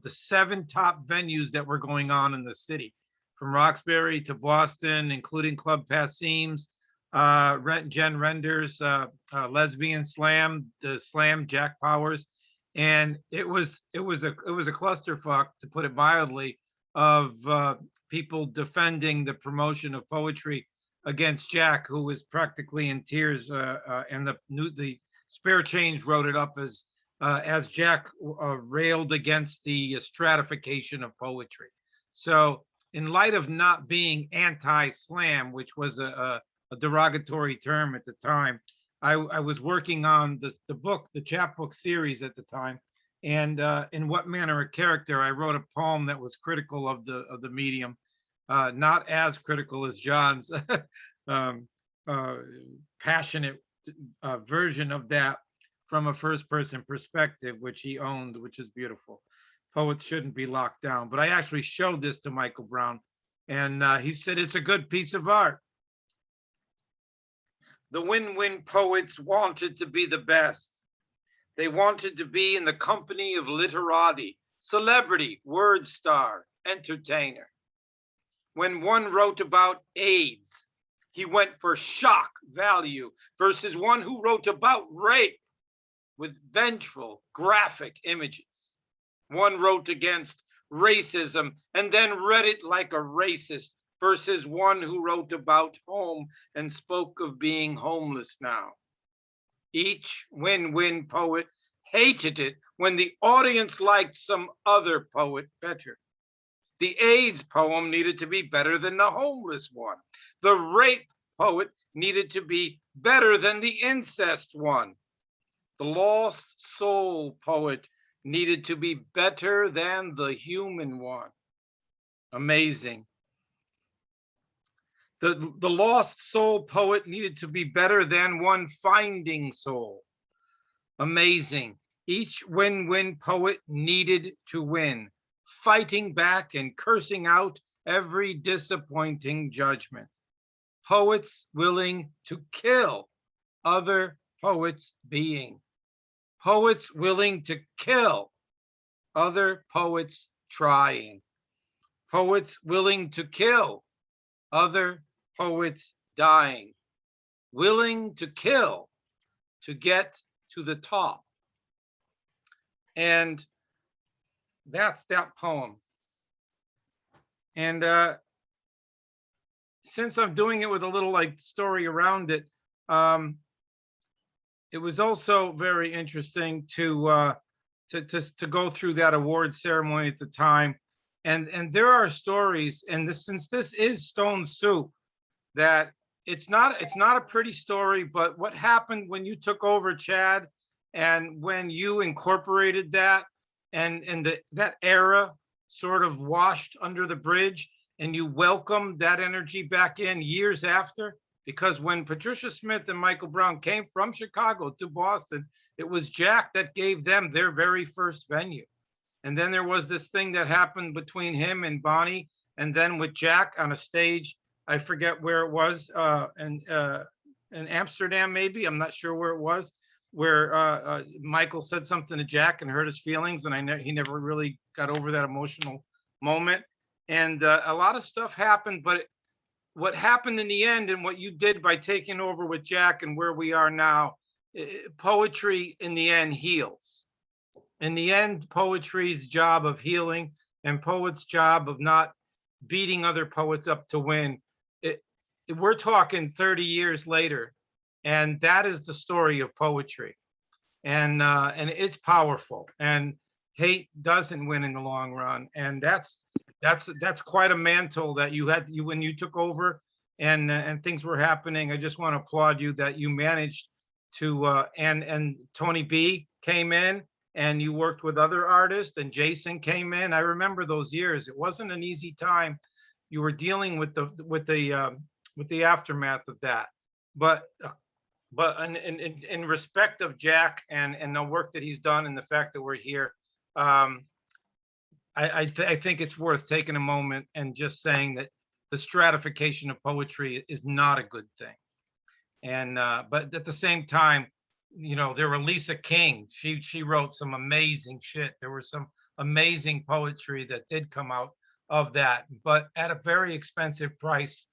7 top venues that were going on in the city, from Roxbury to Boston, including Club Passim's, Jen Render's Lesbian Slam, the Slam, Jack Powers, and it was a clusterfuck, to put it mildly, of people defending the promotion of poetry against Jack, who was practically in tears, and the Spare Change wrote it up as Jack railed against the stratification of poetry. So in light of not being anti-slam, which was a derogatory term at the time, I was working on the book, the chapbook series at the time, and In What Manner a Character, I wrote a poem that was critical of the medium, not as critical as John's passionate version of that from a first-person perspective, which he owned, which is beautiful. Poets shouldn't be locked down. But I actually showed this to Michael Brown, and he said it's a good piece of art. The win-win poets wanted to be the best. They wanted to be in the company of literati, celebrity, word star, entertainer. When one wrote about AIDS, he went for shock value versus one who wrote about rape with vengeful, graphic images. One wrote against racism and then read it like a racist versus one who wrote about home and spoke of being homeless now. Each win-win poet hated it when the audience liked some other poet better. The AIDS poem needed to be better than the homeless one. The rape poet needed to be better than the incest one. The lost soul poet needed to be better than the human one. Amazing. The lost soul poet needed to be better than one finding soul. Amazing. Each win-win poet needed to win, fighting back and cursing out every disappointing judgment. Poets willing to kill other poets being. Poets willing to kill other poets trying. Poets willing to kill other poets dying. Willing to kill to get to the top. And that's that poem. And since I'm doing it with a little like story around it, it was also very interesting to go through that award ceremony at the time. And there are stories, and since this is Stone Soup, that it's not a pretty story, but what happened when you took over, Chad, and when you incorporated that, and that era sort of washed under the bridge, and you welcomed that energy back in years after. Because when Patricia Smith and Michael Brown came from Chicago to Boston, it was Jack that gave them their very first venue. And then there was this thing that happened between him and Bonnie, and then with Jack on a stage, I forget where it was, in Amsterdam maybe, I'm not sure where it was, where Michael said something to Jack and hurt his feelings, and he never really got over that emotional moment. And a lot of stuff happened, but what happened in the end and what you did by taking over with Jack and where we are now, poetry in the end heals. In the end, poetry's job of healing and poets' job of not beating other poets up to win. We're talking 30 years later, and that is the story of poetry. And it's powerful, and hate doesn't win in the long run. And that's quite a mantle that you had when you took over. and things were happening. I just want to applaud you that you managed to, and Tony B came in and you worked with other artists and Jason came in. I remember those years. It wasn't an easy time. You were dealing with the aftermath of that. But in respect of Jack and the work that he's done and the fact that we're here, I think it's worth taking a moment and just saying that the stratification of poetry is not a good thing. And but at the same time, you know, there were Lisa King. She wrote some amazing shit. There was some amazing poetry that did come out of that, but at a very expensive price.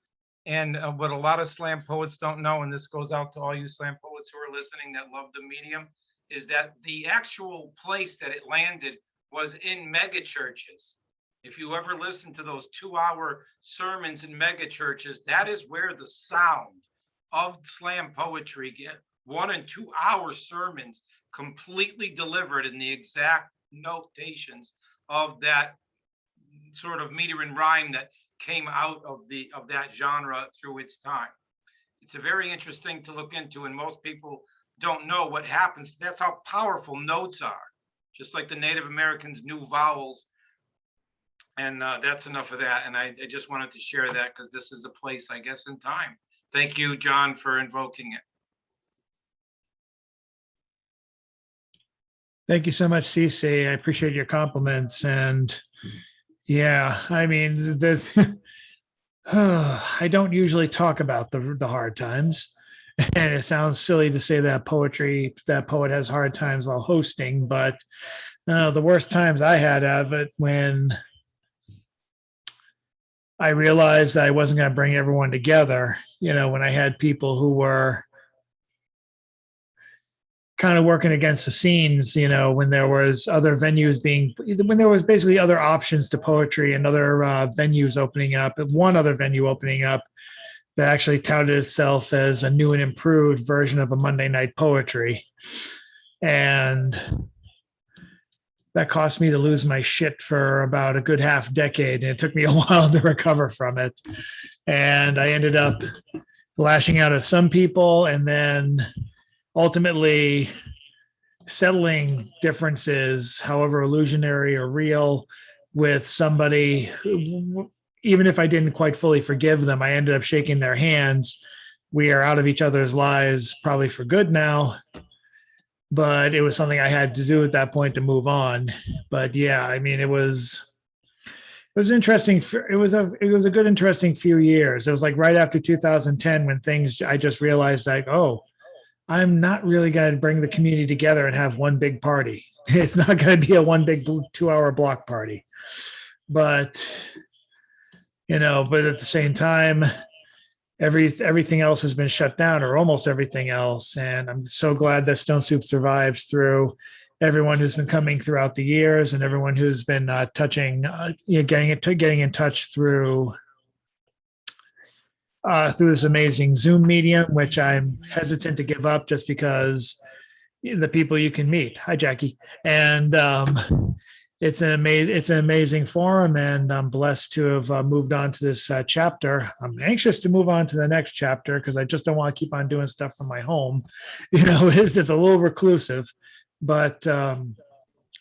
And what a lot of slam poets don't know, and this goes out to all you slam poets who are listening that love the medium, is that the actual place that it landed was in mega churches. If you ever listen to those 2-hour sermons in mega churches, that is where the sound of slam poetry get 1 and 2 hour sermons completely delivered in the exact notations of that sort of meter and rhyme that came out of that genre through its time. It's a very interesting to look into, and most people don't know what happens. That's how powerful notes are, just like the Native Americans knew vowels. And that's enough of that. And I just wanted to share that because this is the place, I guess, in time. Thank you, John, for invoking it. Thank you so much, Cece. I appreciate your compliments. And yeah, I mean, I don't usually talk about the hard times. And it sounds silly to say that poet has hard times while hosting, but the worst times I had of it when I realized I wasn't going to bring everyone together, you know, when I had people who were kind of working against the scenes, you know, when there was other venues when there was basically other options to poetry and other venues opening up, one other venue opening up that actually touted itself as a new and improved version of a Monday night poetry. And that cost me to lose my shit for about a good half decade. And it took me a while to recover from it. And I ended up lashing out at some people and then ultimately settling differences, however illusionary or real, with somebody who, even if I didn't quite fully forgive them, I ended up shaking their hands. We are out of each other's lives probably for good now, but it was something I had to do at that point to move on. But yeah, I mean, it was interesting. It was a good, interesting few years. It was like right after 2010 when I just realized like, oh, I'm not really going to bring the community together and have one big party. It's not going to be a one big 2-hour block party. But, you know, but at the same time, everything else has been shut down, or almost everything else. And I'm so glad that Stone Soup survives through everyone who's been coming throughout the years and everyone who's been getting in touch through this amazing Zoom medium, which I'm hesitant to give up just because the people you can meet. Hi, Jackie. And it's an amazing forum, and I'm blessed to have moved on to this chapter. I'm anxious to move on to the next chapter because I just don't want to keep on doing stuff from my home. You know, it's a little reclusive, but I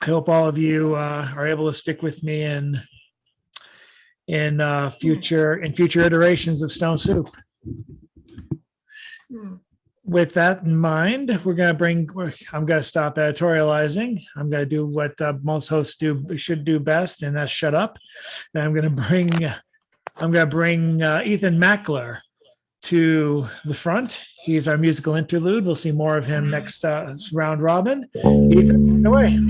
hope all of you are able to stick with me in future iterations of Stone Soup. With that in mind, I'm going to stop editorializing. I'm going to do what most hosts should do best, and that's shut up. And I'm going to bring Ethan Mackler to the front. He's our musical interlude. We'll see more of him next round robin. Ethan, take it away.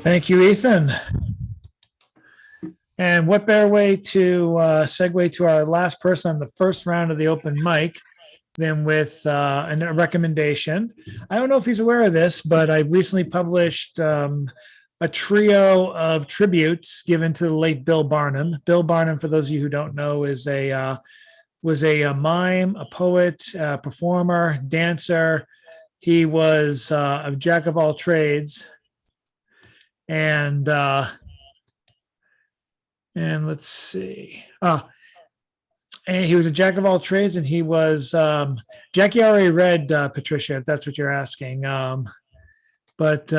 Thank you, Ethan. And what better way to segue to our last person on the first round of the open mic than with a recommendation. I don't know if he's aware of this, but I recently published a trio of tributes given to the late Bill Barnum. Bill Barnum, for those of you who don't know, was a mime, a poet, a performer, dancer. He was a jack of all trades, and let's see. And he was a jack of all trades, and he was Jackie already read Patricia, if that's what you're asking. But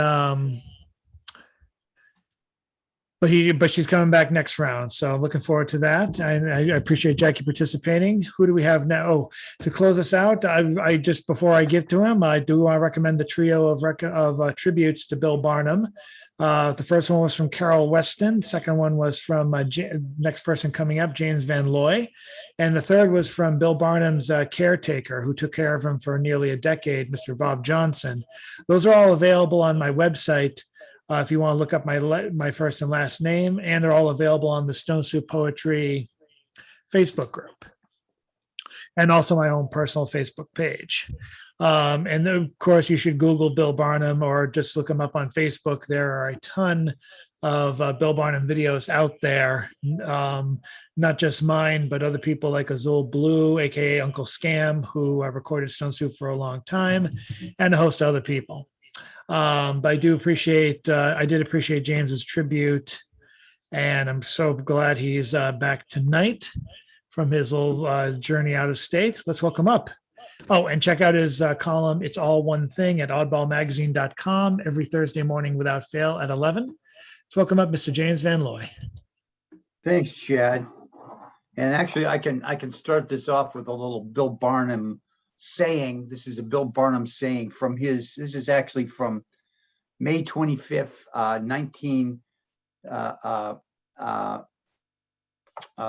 she's coming back next round, so I'm looking forward to that. I appreciate Jackie participating. Who do we have now? Oh, to close us out, I just before I give to him, I do want to recommend the trio of tributes to Bill Barnum. The first one was from Carol Weston. Second one was from next person coming up, James Van Looy. And the third was from Bill Barnum's caretaker, who took care of him for nearly a decade, Mr. Bob Johnson. Those are all available on my website if you want to look up my first and last name, and they're all available on the Stone Soup Poetry Facebook group, and also my own personal Facebook page. And of course, you should Google Bill Barnum or just look him up on Facebook. There are a ton of Bill Barnum videos out there, not just mine, but other people like Azul Blue, aka Uncle Scam, who recorded Stone Soup for a long time, and a host of other people. But I did appreciate James's tribute, and I'm so glad he's back tonight from his little journey out of state. Let's welcome up. Oh, and check out his column, It's All One Thing, at oddballmagazine.com every Thursday morning without fail at 11. Let's welcome up Mr. James Van Looy. Thanks, Chad. And actually, I can start this off with a little Bill Barnum saying. This is a Bill Barnum saying from this is actually from May 25th,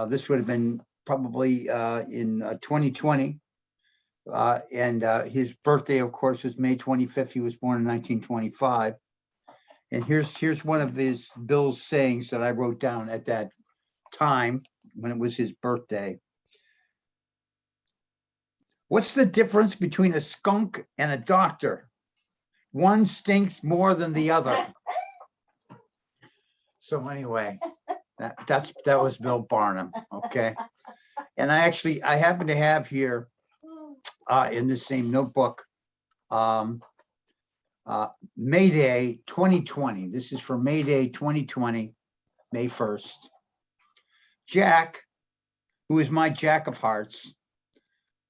this would have been probably in 2020. And his birthday, of course, was May 25th. He was born in 1925. And here's one of Bill's sayings that I wrote down at that time when it was his birthday. What's the difference between a skunk and a doctor? One stinks more than the other. So anyway, that was Bill Barnum. Okay. And I happen to have here in the same notebook, May Day 2020. This is for May Day 2020, May 1st. Jack, who is my Jack of Hearts,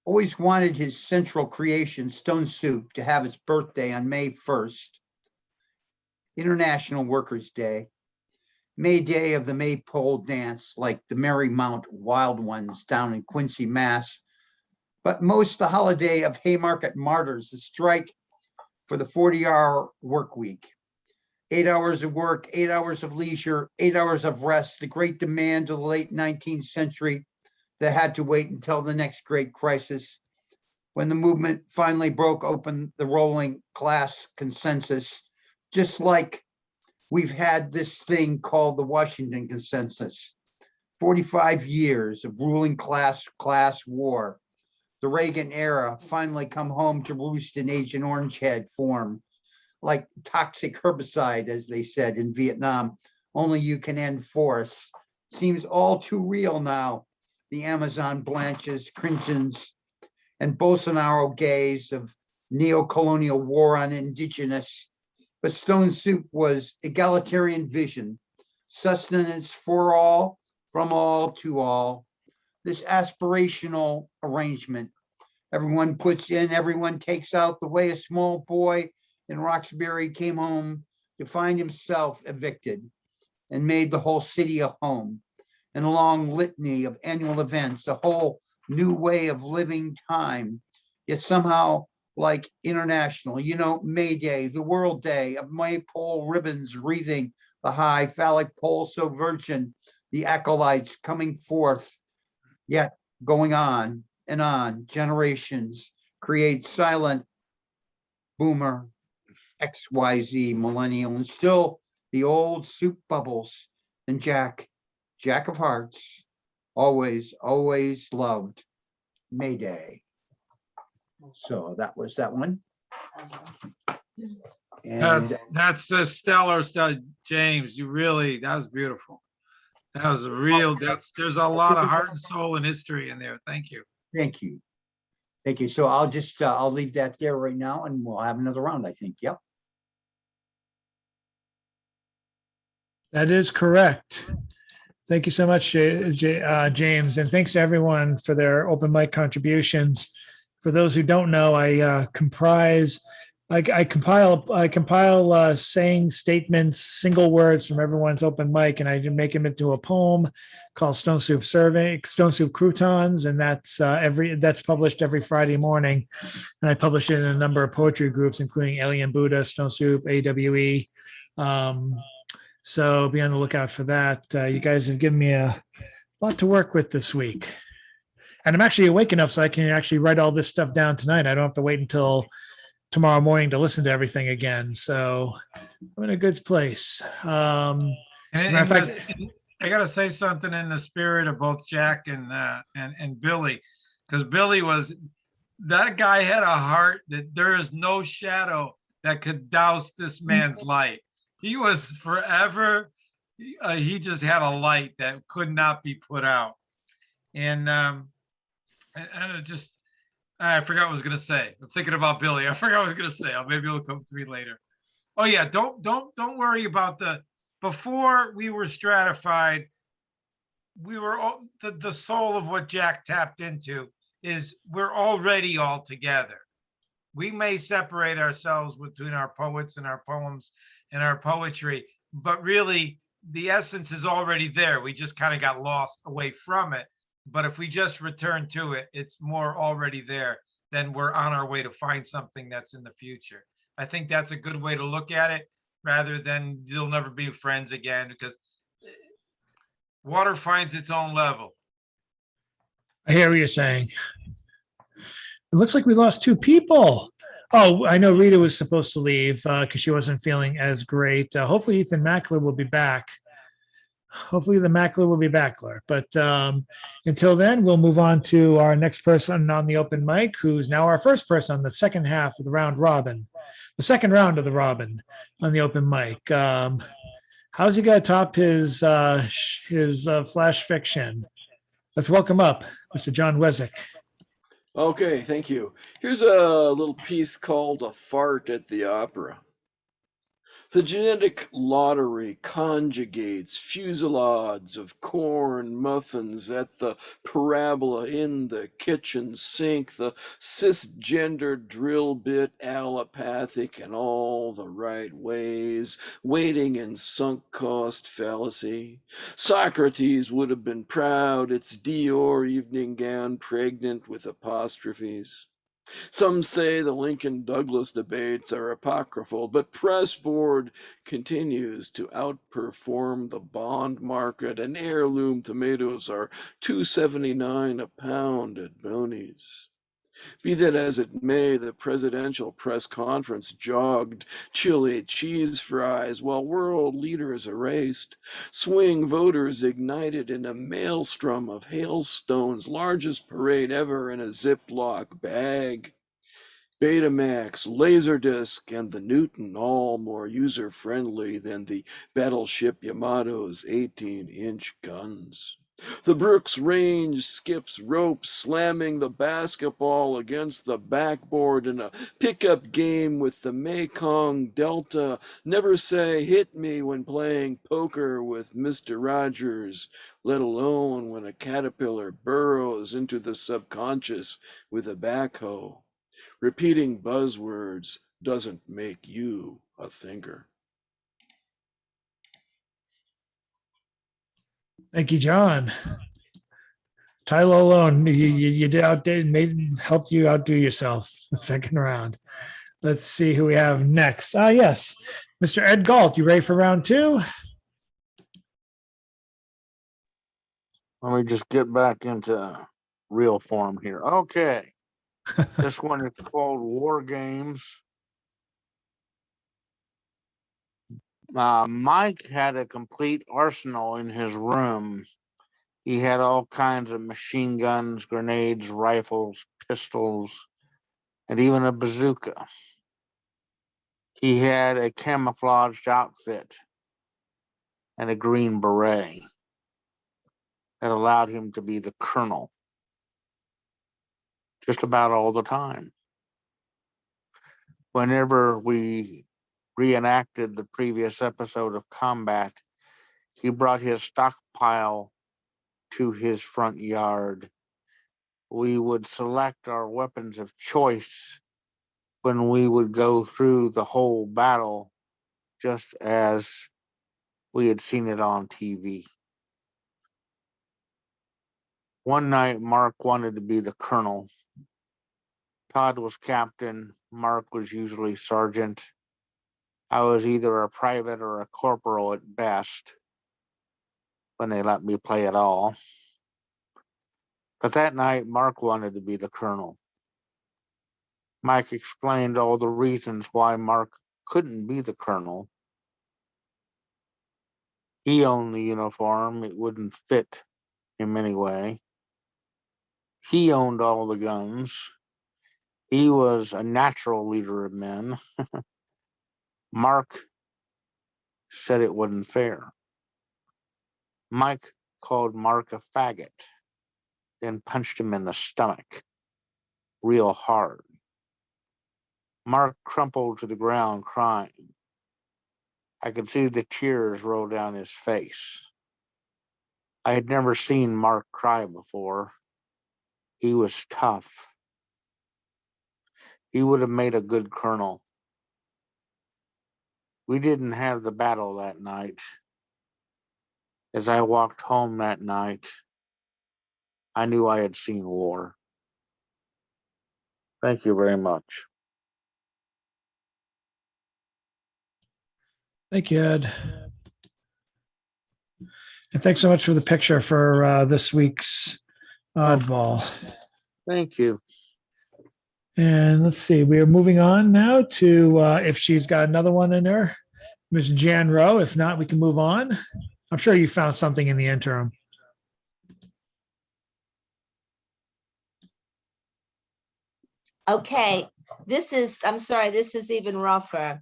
always wanted his central creation, Stone Soup, to have its birthday on May 1st, International Workers' Day, May Day of the Maypole Dance, like the Merrymount Wild Ones down in Quincy, Mass., but most the holiday of Haymarket Martyrs, the strike for the 40-hour work week. 8 hours of work, 8 hours of leisure, 8 hours of rest, the great demand of the late 19th century that had to wait until the next great crisis, when the movement finally broke open the rolling class consensus, just like we've had this thing called the Washington Consensus. 45 years of ruling class war. The Reagan era finally come home to roost in Agent Orangehead form, like toxic herbicide, as they said in Vietnam. Only you can end forests. Seems all too real now. The Amazon blanches, crimsons, and Bolsonaro gaze of neo-colonial war on indigenous. But Stone Soup was egalitarian vision, sustenance for all, from all to all. This aspirational arrangement. Everyone puts in, everyone takes out, the way a small boy in Roxbury came home to find himself evicted and made the whole city a home. And a long litany of annual events, a whole new way of living time, yet somehow like international, May Day, the World Day of maypole ribbons wreathing the high phallic pole so virgin, the acolytes coming forth, yet going on and on, generations create silent boomer, XYZ millennial, and still the old soup bubbles, and Jack, Jack of Hearts, always, always loved Mayday. So that was that one. And That's just stellar stuff, James. You really, that was beautiful. That was a real, there's a lot of heart and soul and history in there. Thank you. thank you. Thank you. So I'll just, I'll leave that there right now and we'll have another round, I think. Yep. That is correct. Thank you so much, James, and thanks to everyone for their open mic contributions. For those who don't know, I compile sayings, statements, single words from everyone's open mic, and I make them into a poem called Stone Soup Croutons, and that's published every Friday morning. And I publish it in a number of poetry groups, including Alien Buddha, Stone Soup, A.W.E. So be on the lookout for that. You guys have given me a lot to work with this week. And I'm actually awake enough so I can actually write all this stuff down tonight. I don't have to wait until tomorrow morning to listen to everything again. So I'm in a good place. As a matter of fact, I gotta say something in the spirit of both Jack and Billy, because Billy that guy had a heart that there is no shadow that could douse this man's light. He was forever. He just had a light that could not be put out. And it just, I forgot what I was gonna say. I'm thinking about Billy. I forgot what I was gonna say. Maybe it'll come to me later. Oh yeah, don't worry about before we were stratified. We were the soul of what Jack tapped into is we're already all together. We may separate ourselves between our poets and our poems and our poetry, but really the essence is already there. We just kind of got lost away from it. But if we just return to it, it's more already there. Then we're on our way to find something that's in the future. I think that's a good way to look at it, rather than you'll never be friends again, because water finds its own level. I hear what you're saying. It looks like we lost two people. Oh, I know Rita was supposed to leave because she wasn't feeling as great. Hopefully Ethan Mackler will be back. Hopefully the Mackler will be backler. But until then, we'll move on to our next person on the open mic, who's now our first person on the second half of the round robin, the second round of the robin on the open mic. How's he going to top his flash fiction? Let's welcome up Mr. John Weswick. Okay, thank you. Here's a little piece called A Fart at the Opera. The genetic lottery conjugates fusillades of corn muffins at the parabola in the kitchen sink, the cisgendered drill bit allopathic in all the right ways, waiting in sunk cost fallacy. Socrates would have been proud, its Dior evening gown pregnant with apostrophes. Some say the Lincoln-Douglas debates are apocryphal, but press board continues to outperform the bond market, and heirloom tomatoes are $2.79 a pound at Boney's. Be that as it may, the presidential press conference jogged chili cheese fries while world leaders erased. Swing voters ignited in a maelstrom of hailstones, largest parade ever in a Ziploc bag. Betamax, Laserdisc, and the Newton, all more user-friendly than the Battleship Yamato's 18-inch guns. The Brooks Range skips rope, slamming the basketball against the backboard in a pickup game with the Mekong Delta. Never say hit me when playing poker with Mr. Rogers, let alone when a caterpillar burrows into the subconscious with a backhoe. Repeating buzzwords doesn't make you a thinker. Thank you, John. Tyler alone, you did helped you outdo yourself the second round. Let's see who we have next. Yes, Mr. Ed Galt, you ready for round two? Let me just get back into real form here. Okay. This one is called War Games. Mike had a complete arsenal in his room. He had all kinds of machine guns, grenades, rifles, pistols, and even a bazooka. He had a camouflaged outfit and a green beret that allowed him to be the colonel just about all the time. Whenever we reenacted the previous episode of combat, he brought his stockpile to his front yard. We would select our weapons of choice when we would go through the whole battle, just as we had seen it on TV. One night, Mark wanted to be the colonel. Todd was captain. Mark was usually sergeant. I was either a private or a corporal at best, when they let me play at all. But that night, Mark wanted to be the colonel. Mike explained all the reasons why Mark couldn't be the colonel. He owned the uniform. It wouldn't fit him anyway. He owned all the guns. He was a natural leader of men. Mark said it wasn't fair. Mike called Mark a faggot, then punched him in the stomach real hard. Mark crumpled to the ground crying. I could see the tears roll down his face. I had never seen Mark cry before. He was tough. He would have made a good colonel. We didn't have the battle that night. As I walked home that night, I knew I had seen war. Thank you very much. Thank you, Ed. And thanks so much for the picture for this week's Oddball. Thank you. And let's see, we are moving on now to if she's got another one in her, Miss Jan Rowe. If not, we can move on. I'm sure you found something in the interim. Okay, I'm sorry, this is even rougher.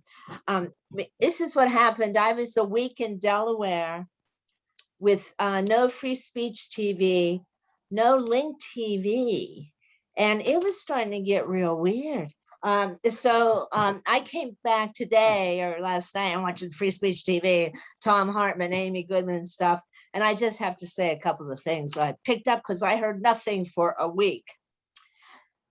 This is what happened. I was a week in Delaware with no free speech TV, no link TV, and it was starting to get real weird. So I came back today or last night and watching free speech TV, Tom Hartman, Amy Goodman and stuff. And I just have to say a couple of things I picked up because I heard nothing for a week.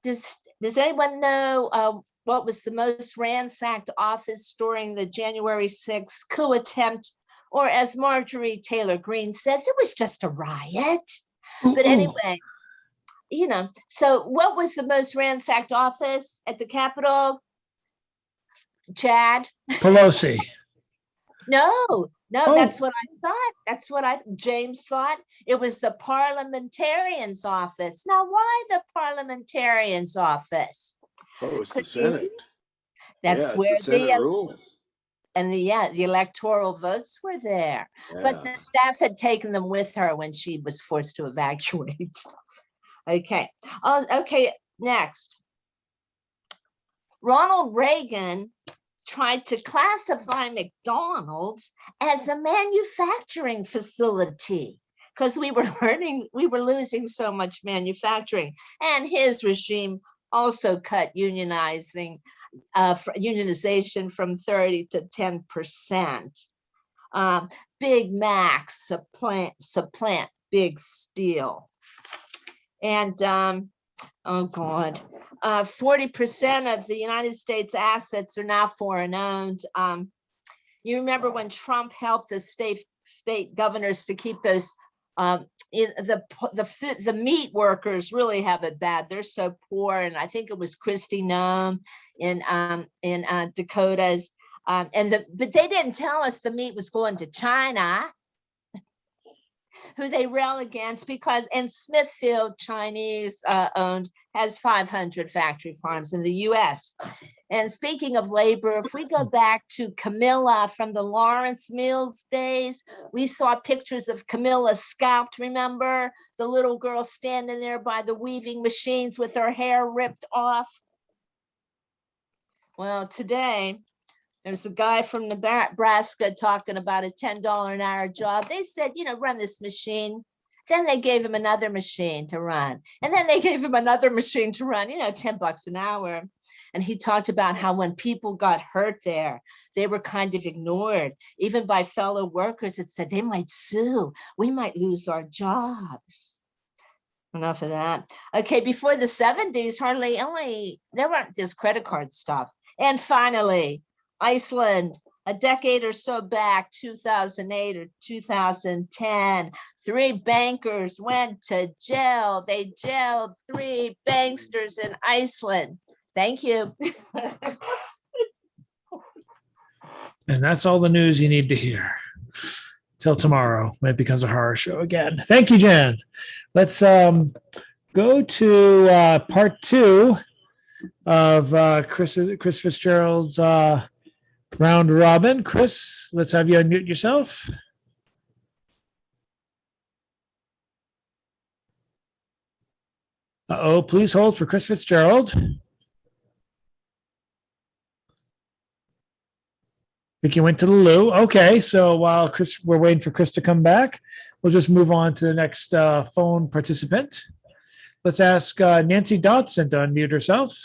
Does anyone know what was the most ransacked office during the January 6th coup attempt? Or as Marjorie Taylor Greene says, it was just a riot. But anyway, so what was the most ransacked office at the Capitol? Chad? Pelosi. No, that's what I thought. That's what James thought. It was the parliamentarian's office. Now, why the parliamentarian's office? Oh, it's the Senate. That's where the Senate rules. And the electoral votes were there. Yeah. But the staff had taken them with her when she was forced to evacuate. Okay. Okay, next. Ronald Reagan tried to classify McDonald's as a manufacturing facility because we were losing so much manufacturing. And his regime also cut unionization from 30 to 10%. Big Mac supplant Big Steel. And oh God, 40% of the United States assets are now foreign owned. You remember when Trump helped the state governors to keep those the meat workers really have it bad. They're so poor, and I think it was Kristi Noem in Dakotas, but they didn't tell us the meat was going to China. who they rail against because in Smithfield, Chinese owned, has 500 factory farms in the US. And speaking of labor, if we go back to Camilla from the Lawrence Mills days, we saw pictures of Camilla scalped, remember? The little girl standing there by the weaving machines with her hair ripped off. Well, today, there's a guy from Nebraska talking about a $10 an hour job. They said, you know, run this machine. Then they gave him another machine to run. And then they gave him another machine to run, you know, $10 an hour. And he talked about how when people got hurt there, they were kind of ignored, even by fellow workers. It said they might sue. We might lose our jobs. Enough of that. Okay, before the 70s, there weren't this credit card stuff. And finally, Iceland, a decade or so back, 2008 or 2010, 3 bankers went to jail. They jailed 3 banksters in Iceland. Thank you. And that's all the news you need to hear. Till tomorrow, when it becomes a horror show again. Thank you, Jen. Let's go to part 2 of Chris Fitzgerald's round robin. Chris, let's have you unmute yourself. Please hold for Chris Fitzgerald. I think you went to the loo. Okay, so while we're waiting for Chris to come back, we'll just move on to the next phone participant. Let's ask Nancy Dodson to unmute herself.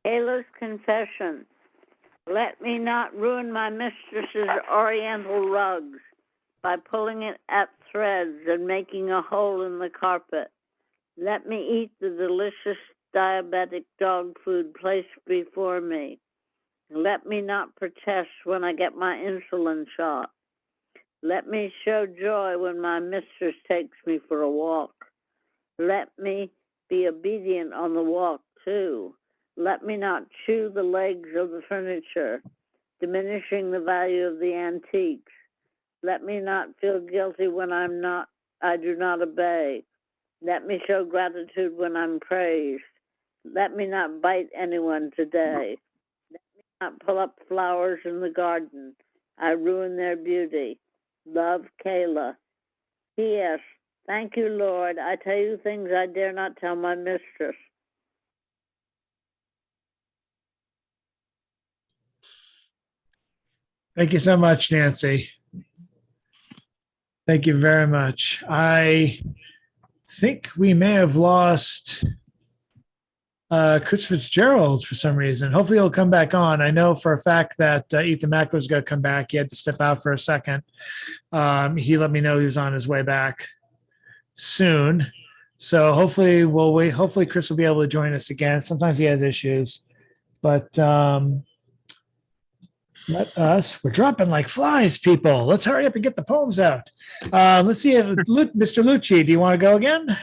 Ayla's confession. Let me not ruin my mistress's oriental rugs by pulling it at threads and making a hole in the carpet. Let me eat the delicious diabetic dog food placed before me. Let me not protest when I get my insulin shot. Let me show joy when my mistress takes me for a walk. Let me be obedient on the walk, too. Let me not chew the legs of the furniture, diminishing the value of the antiques. Let me not feel guilty when I do not obey. Let me show gratitude when I'm praised. Let me not bite anyone today. Let me not pull up flowers in the garden. I ruin their beauty. Love, Kayla. P.S. Thank you, Lord. I tell you things I dare not tell my mistress. Thank you so much, Nancy. Thank you very much. I think we may have lost Chris Fitzgerald for some reason. Hopefully he'll come back on. I know for a fact that Ethan Mackler's going to come back. He had to step out for a second. He let me know he was on his way back soon. So hopefully we'll wait. Hopefully Chris will be able to join us again. Sometimes he has issues, but we're dropping like flies, people. Let's hurry up and get the poems out. Let's see if Mr. Lucci, do you want to go again?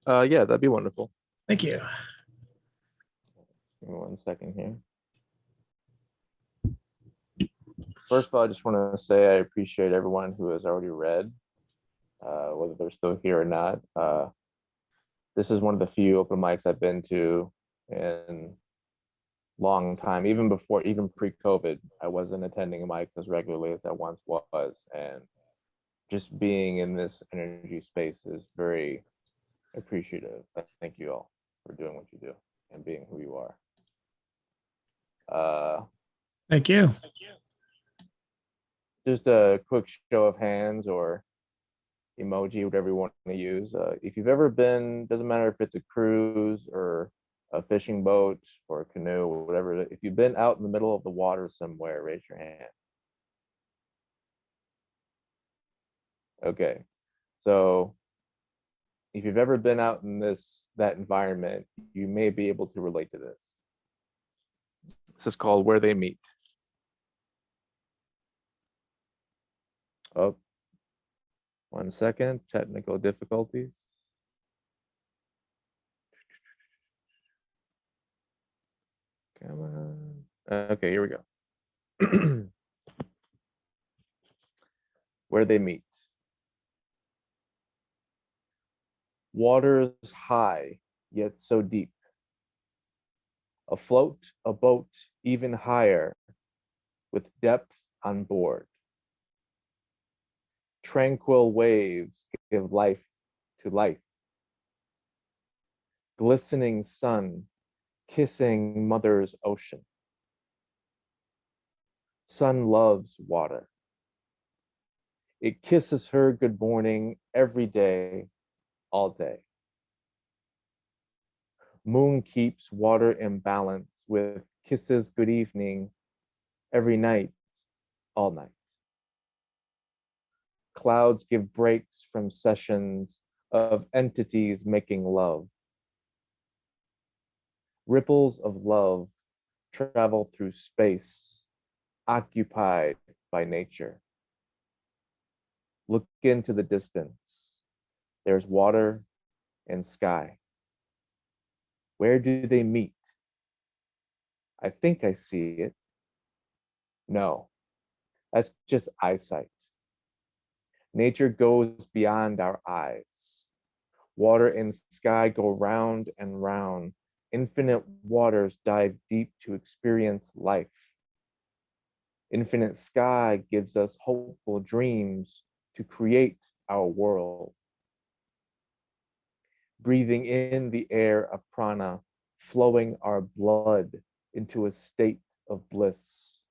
Yeah, that'd be wonderful. Thank you. Give me 1 second here. First of all, I just want to say I appreciate everyone who has already read, whether they're still here or not. This is one of the few open mics I've been to in long time. Even pre-COVID, I wasn't attending a mic as regularly as I once was. And just being in this energy space is very appreciative. Thank you all for doing what you do and being who you are. Thank you. Just a quick show of hands or emoji, whatever you want to use. If you've ever been, doesn't matter if it's a cruise or a fishing boat or a canoe or whatever, if you've been out in the middle of the water somewhere, raise your hand. Okay, so if you've ever been out in that environment, you may be able to relate to this. This is called Where They Meet. Oh, 1 second, technical difficulties. Come on. Okay, here we go. Where they meet. Waters high, yet so deep. Afloat, a boat even higher, with depth on board. Tranquil waves give life to life. Glistening sun, kissing mother's ocean. Sun loves water. It kisses her good morning every day, all day. Moon keeps water in balance with kisses good evening every night, all night. Clouds give breaks from sessions of entities making love. Ripples of love travel through space, occupied by nature. Look into the distance. There's water and sky. Where do they meet? I think I see it. No, that's just eyesight. Nature goes beyond our eyes. Water and sky go round and round. Infinite waters dive deep to experience life. Infinite sky gives us hopeful dreams to create our world. Breathing in the air of prana, flowing our blood into a state of bliss.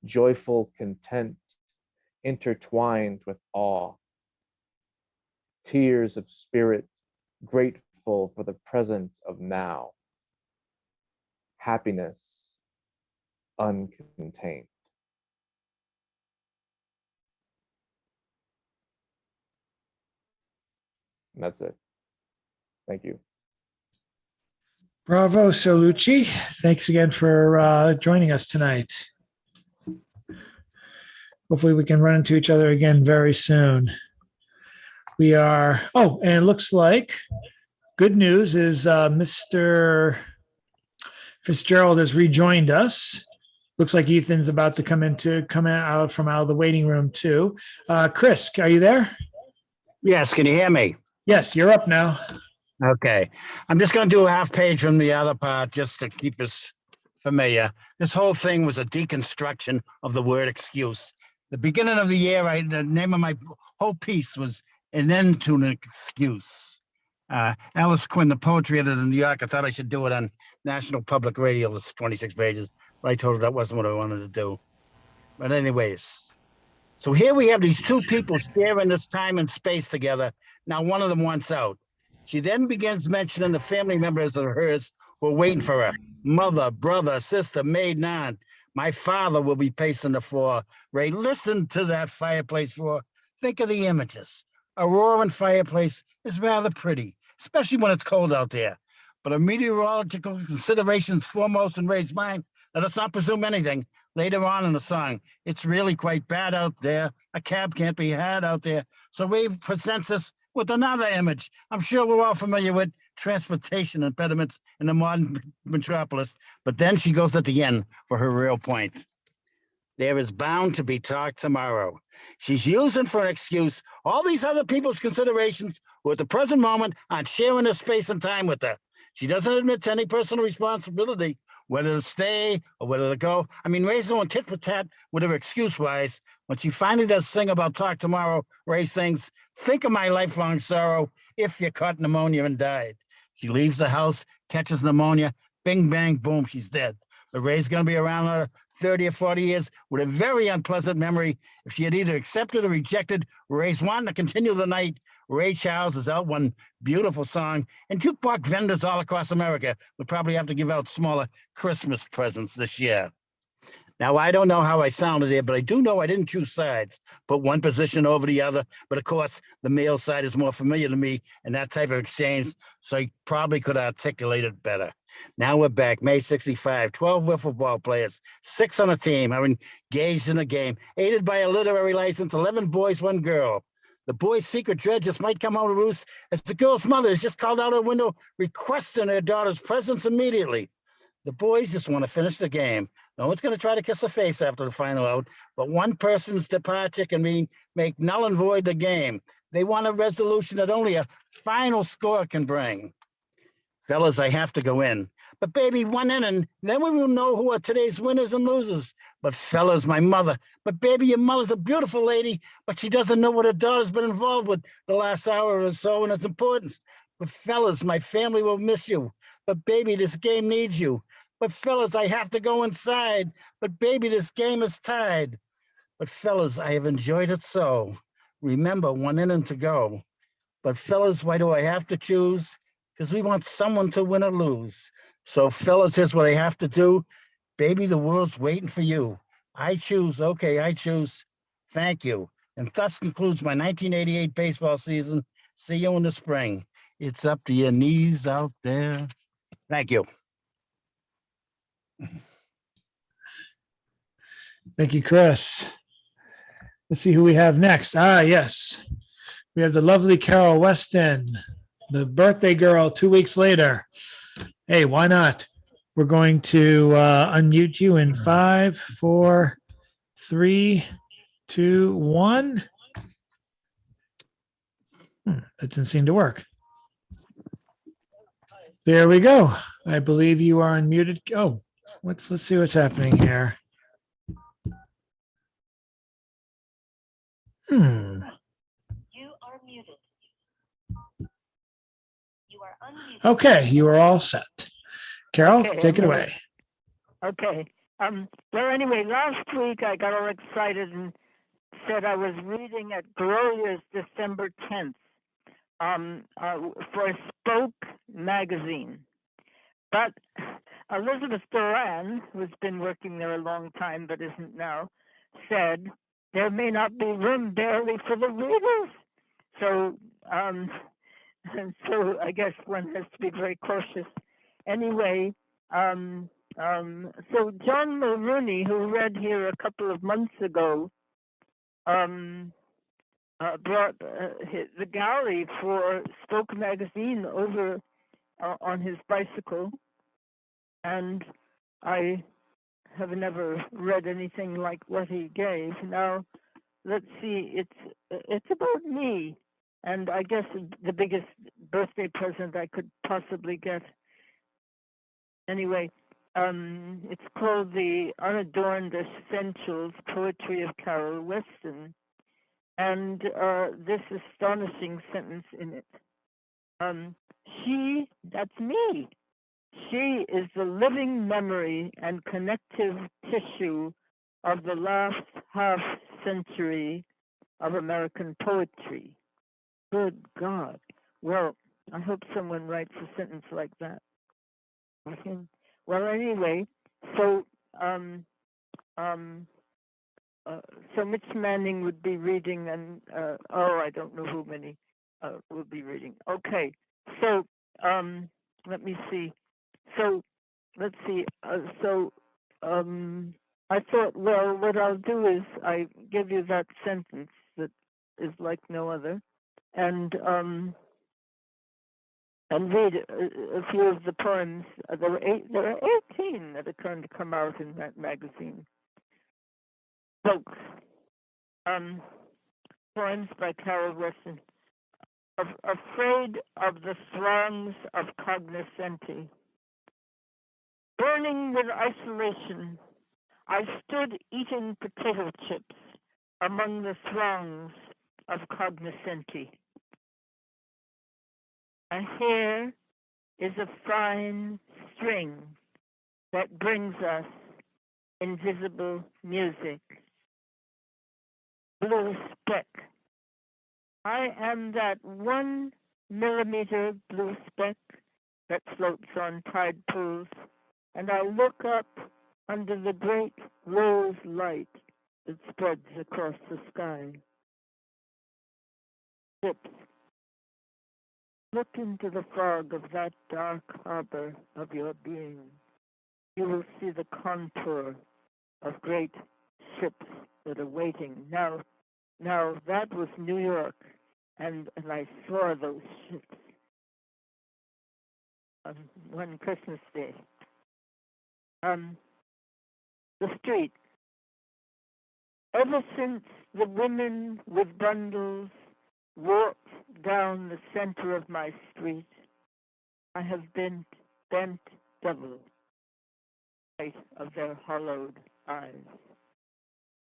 Joyful content intertwined with awe. Tears of spirit, grateful for the present of now. Happiness uncontained. And that's it. Thank you. Bravo, Sir LUCCI. Thanks again for joining us tonight. Hopefully we can run into each other again very soon. We are, oh, and it looks like good news is Mr. Fitzgerald has rejoined us. Looks like Ethan's about to come out from out of the waiting room too. Chris, are you there? Yes, can you hear me? Yes, you're up now. Okay. I'm just going to do a half page from the other part just to keep us familiar. This whole thing was a deconstruction of the word excuse. The beginning of the year, the name of my whole piece was An End to an Excuse. Alice Quinn, the poetry editor in New York, I thought I should do it on National Public Radio. It's 26 pages. But I told her that wasn't what I wanted to do. But anyways, so here we have these two people sharing this time and space together. Now one of them wants out. She then begins mentioning the family members of hers who are waiting for her. Mother, brother, sister, maid, and aunt. My father will be pacing the floor. Ray, listen to that fireplace roar. Think of the images. A roaring fireplace is rather pretty, especially when it's cold out there. But a meteorological considerations foremost in Ray's mind. Let us not presume anything. Later on in the song, it's really quite bad out there. A cab can't be had out there. So Ray presents us with another image. I'm sure we're all familiar with transportation impediments in the modern metropolis. But then she goes at the end for her real point. There is bound to be talk tomorrow. She's using for an excuse all these other people's considerations who at the present moment aren't sharing their space and time with her. She doesn't admit to any personal responsibility, whether to stay or whether to go. I mean, Ray's going tit for tat with her excuse-wise. When she finally does sing about talk tomorrow, Ray sings, think of my lifelong sorrow if you caught pneumonia and died. She leaves the house, catches pneumonia, bing, bang, boom, she's dead. But Ray's going to be around her 30 or 40 years with a very unpleasant memory. If she had either accepted or rejected Ray's wanting to continue the night, Ray Charles has out one beautiful song, and jukebox vendors all across America would probably have to give out smaller Christmas presents this year. Now, I don't know how I sounded there, but I do know I didn't choose sides, put one position over the other. But of course, the male side is more familiar to me in that type of exchange, so I probably could articulate it better. Now we're back, May 65, 12 wiffle ball players, 6 on a team are engaged in the game, aided by a literary license, 11 boys, 1 girl. The boy's secret dread just might come out of roost as the girl's mother is just called out her window requesting her daughter's presence immediately. The boys just want to finish the game. No one's going to try to kiss a face after the final out, but one person's departure can make null and void the game. They want a resolution that only a final score can bring. Fellas, I have to go in. But baby, one inning, then we will know who are today's winners and losers. But fellas, my mother. But baby, your mother's a beautiful lady, but she doesn't know what her daughter's been involved with the last hour or so and its importance. But fellas, my family will miss you. But baby, this game needs you. But fellas, I have to go inside. But baby, this game is tied. But fellas, I have enjoyed it so. Remember, one inning to go. But fellas, why do I have to choose? Because we want someone to win or lose. So fellas, here's what I have to do. Baby, the world's waiting for you. I choose. Okay, I choose. Thank you. And thus concludes my 1988 baseball season. See you in the spring. It's up to your knees out there. Thank you. Thank you, Chris. Let's see who we have next. Yes. We have the lovely Carol Weston, the birthday girl 2 weeks later. Hey, why not? We're going to unmute you in 5, 4, 3, 2, 1. That didn't seem to work. There we go. I believe you are unmuted. Oh, let's see what's happening here. You are muted. You are unmuted. Okay, you are all set. Carol, Okay, take it I'm away. Okay. Well, anyway, last week I got all excited and said I was reading at Gloria's December 10th for Spoke magazine. But Elizabeth Duran, who's been working there a long time but isn't now, said there may not be room barely for the readers. So, so I guess one has to be very cautious. Anyway, so John Mulrooney, who read here a couple of months ago, brought the gallery for Spoke magazine over on his bicycle, and I have never read anything like what he gave. Now, let's see, it's about me, and I guess the biggest birthday present I could possibly get. Anyway, it's called The Unadorned Essentials, Poetry of Carol Weston. And this astonishing sentence in it. She, that's me. She is the living memory and connective tissue of the last half century of American poetry. Good God. Well, I hope someone writes a sentence like that. Well, anyway, so so Mitch Manning would be reading, and I don't know who many will be reading. Okay, so let me see. So let's see. I thought, well, what I'll do is I give you that sentence that is like no other, and read a few of the poems. There are 18 that are going to come out in that magazine. Books. Poems by Carol Weston. Afraid of the throngs of cognoscenti. Burning with isolation, I stood eating potato chips among the throngs of cognoscenti. A hair is a fine string that brings us invisible music. Blue speck. I am that 1 millimeter blue speck that floats on tide pools, and I look up under the great rose light that spreads across the sky. Ships. Look into the fog of that dark harbor of your being. You will see the contour of great ships that are waiting. Now that was New York, and I saw those ships on one Christmas day. The street. Ever since the women with bundles walked down the center of my street, I have been bent double, sight of their hollowed eyes.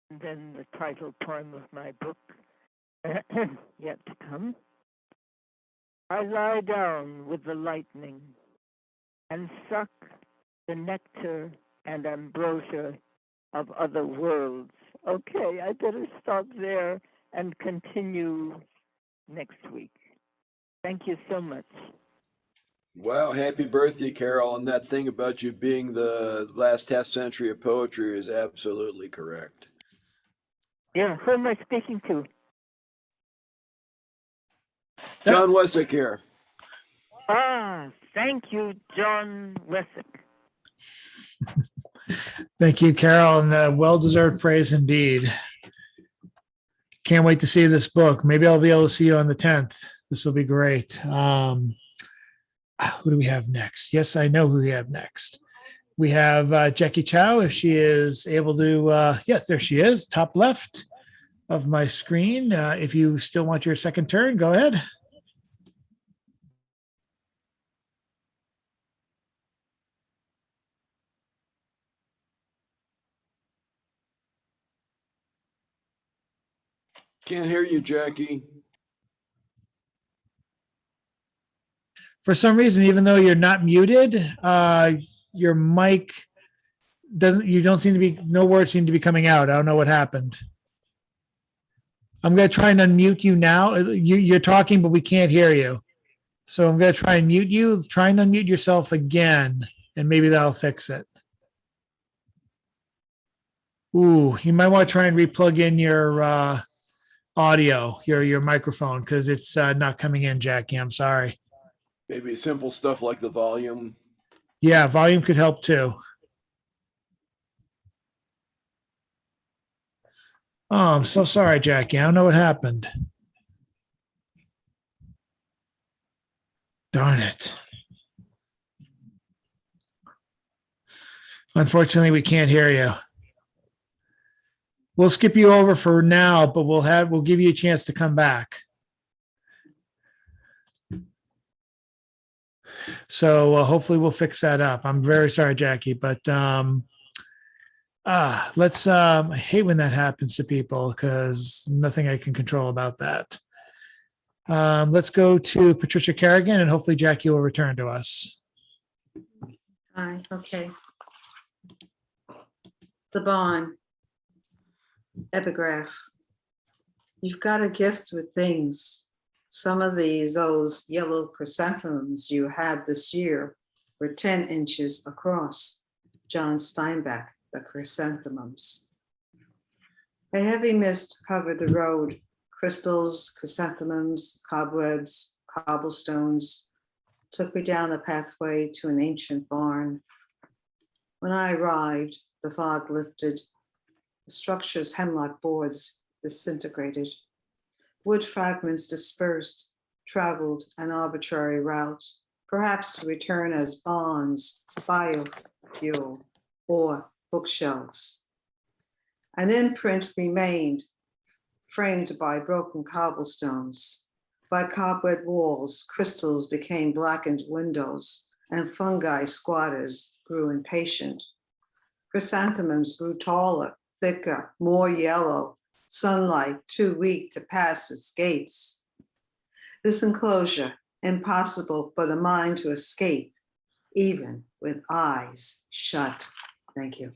And then the title poem of my book, yet to come. I lie down with the lightning and suck the nectar and ambrosia of other worlds. Okay, I better stop there and continue next week. Thank you so much. Wow, happy birthday, Carol. And that thing about you being the last half century of poetry is absolutely correct. Yeah, who am I speaking to? John Wesseck here. Ah, thank you, John Wesseck. Thank you, Carol, and well-deserved praise indeed. Can't wait to see this book. Maybe I'll be able to see you on the 10th. This will be great. Who do we have next? Yes, I know who we have next. We have Jackie Chow, if she is able to. Yes, there she is, top left of my screen. If you still want your second turn, go ahead. Can't hear you, Jackie. For some reason, even though you're not muted, your mic don't seem to be, no words seem to be coming out. I don't know what happened. I'm going to try and unmute you now. You're talking, but we can't hear you. So I'm going to try and mute you. Try and unmute yourself again, and maybe that'll fix it. Ooh, you might want to try and replug in your audio, your microphone, because it's not coming in, Jackie. I'm sorry. Maybe simple stuff like the volume. Yeah, volume could help too. Oh, I'm so sorry, Jackie. I don't know what happened. Darn it. Unfortunately, we can't hear you. We'll skip you over for now, but we'll give you a chance to come back. So hopefully we'll fix that up. I'm very sorry, Jackie, but let's I hate when that happens to people because nothing I can control about that. Let's go to Patricia Kerrigan, and hopefully Jackie will return to us. Hi, okay. The Bond. Epigraph. You've got a gift with things. Some of those yellow chrysanthemums you had this year were 10 inches across. John Steinbeck, The Chrysanthemums. A heavy mist covered the road. Crystals, chrysanthemums, cobwebs, cobblestones took me down a pathway to an ancient barn. When I arrived, the fog lifted. The structure's hemlock boards disintegrated. Wood fragments dispersed, traveled an arbitrary route, perhaps to return as bonds, biofuel, or bookshelves. An imprint remained, framed by broken cobblestones. By cobweb walls, crystals became blackened windows, and fungi squatters grew impatient. Chrysanthemums grew taller, thicker, more yellow, sunlight too weak to pass its gates. This enclosure, impossible for the mind to escape, even with eyes shut. Thank you.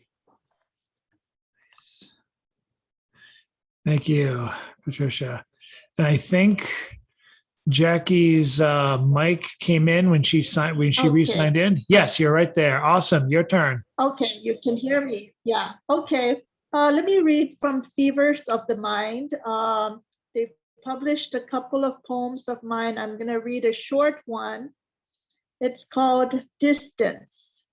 Thank you, Patricia. And I think Jackie's mic came in when she Okay. re-signed in. Yes, you're right there. Awesome. Your turn. Okay, you can hear me. Yeah, okay. Let me read from Fevers of the Mind. They've published a couple of poems of mine. I'm going to read a short one. It's called Distance.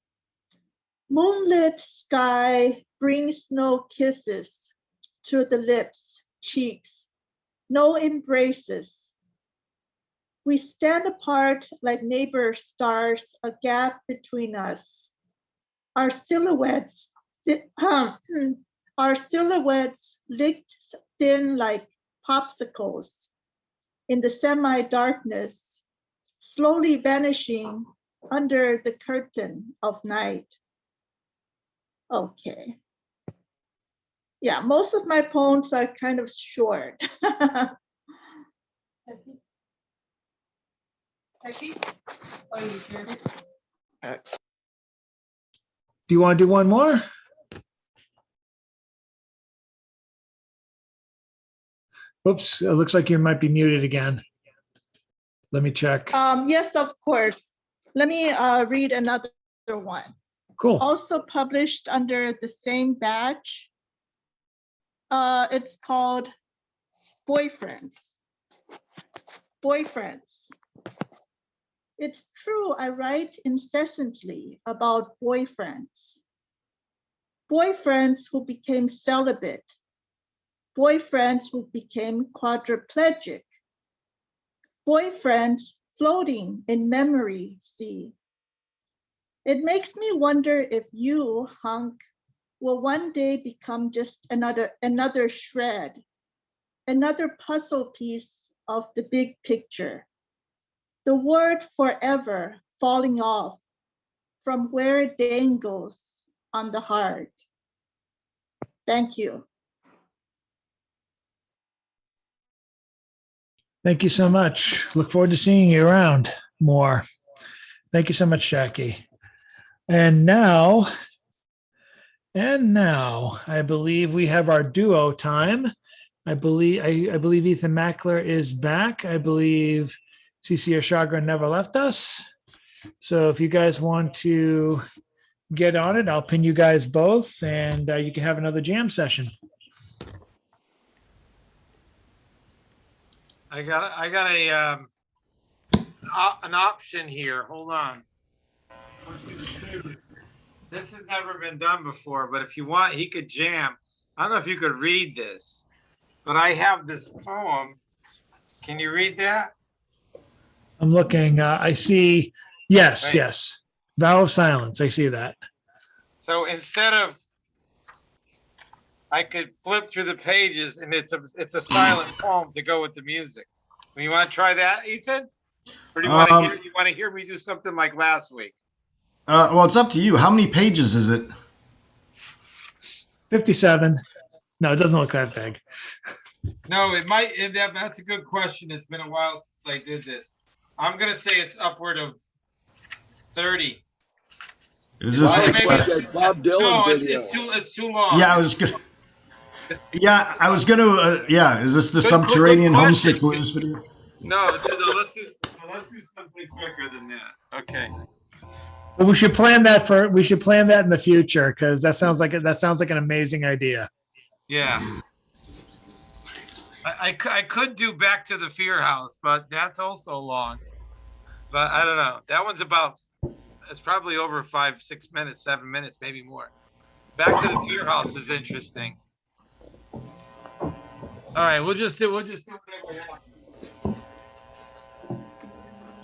Moonlit sky brings no kisses to the lips, cheeks, no embraces. We stand apart like neighbor stars, a gap between us. Our silhouettes, our silhouettes licked thin like popsicles in the semi-darkness, slowly vanishing under the curtain of night. Okay. Yeah, most of my poems are kind of short. Do you want to do one more? Whoops, it looks like you might be muted again. Let me check. Yes, of course. Let me read another one. Cool. Also published under the same batch. It's called Boyfriends. Boyfriends. It's true, I write incessantly about boyfriends. Boyfriends who became celibate. Boyfriends who became quadriplegic. Boyfriends floating in memory sea. It makes me wonder if you, hunk, will one day become just another shred, another puzzle piece of the big picture. The word forever falling off from where it dangles on the heart. Thank you. Thank you so much. Look forward to seeing you around more. Thank you so much, Jackie. And now, I believe we have our duo time. I believe Ethan Mackler is back. I believe CC Ashagran never left us. So if you guys want to get on it, I'll pin you guys both, and you can have another jam session. I got an option here. Hold on. This has never been done before, but if you want, he could jam. I don't know if you could read this, but I have this poem. Can you read that? I'm looking. I see. Yes, Right. yes. Vow of Silence. I see that. So instead of, I could flip through the pages, and it's a silent poem to go with the music. You want to try that, Ethan? Or do you want to hear me do something like last week? Well, it's up to you. How many pages is it? 57. No, it doesn't look that big. No, it might. That's a good question. It's been a while since I did this. I'm gonna say it's upward of 30. Is this Wow, it's like that Bob Dylan No, video. it's too long. Yeah, I was gonna. Yeah, is this the Good Subterranean question. Homesick Blues video? No, let's do something quicker than that. Okay. Well, we should plan that in the future, because that sounds like an amazing idea. Yeah. I could do Back to the Fear House, but that's also long. But I don't know. That one's it's probably over 5, 6 minutes, 7 minutes, maybe more. Back to the Fear House is interesting. All right, we'll just do whatever happens.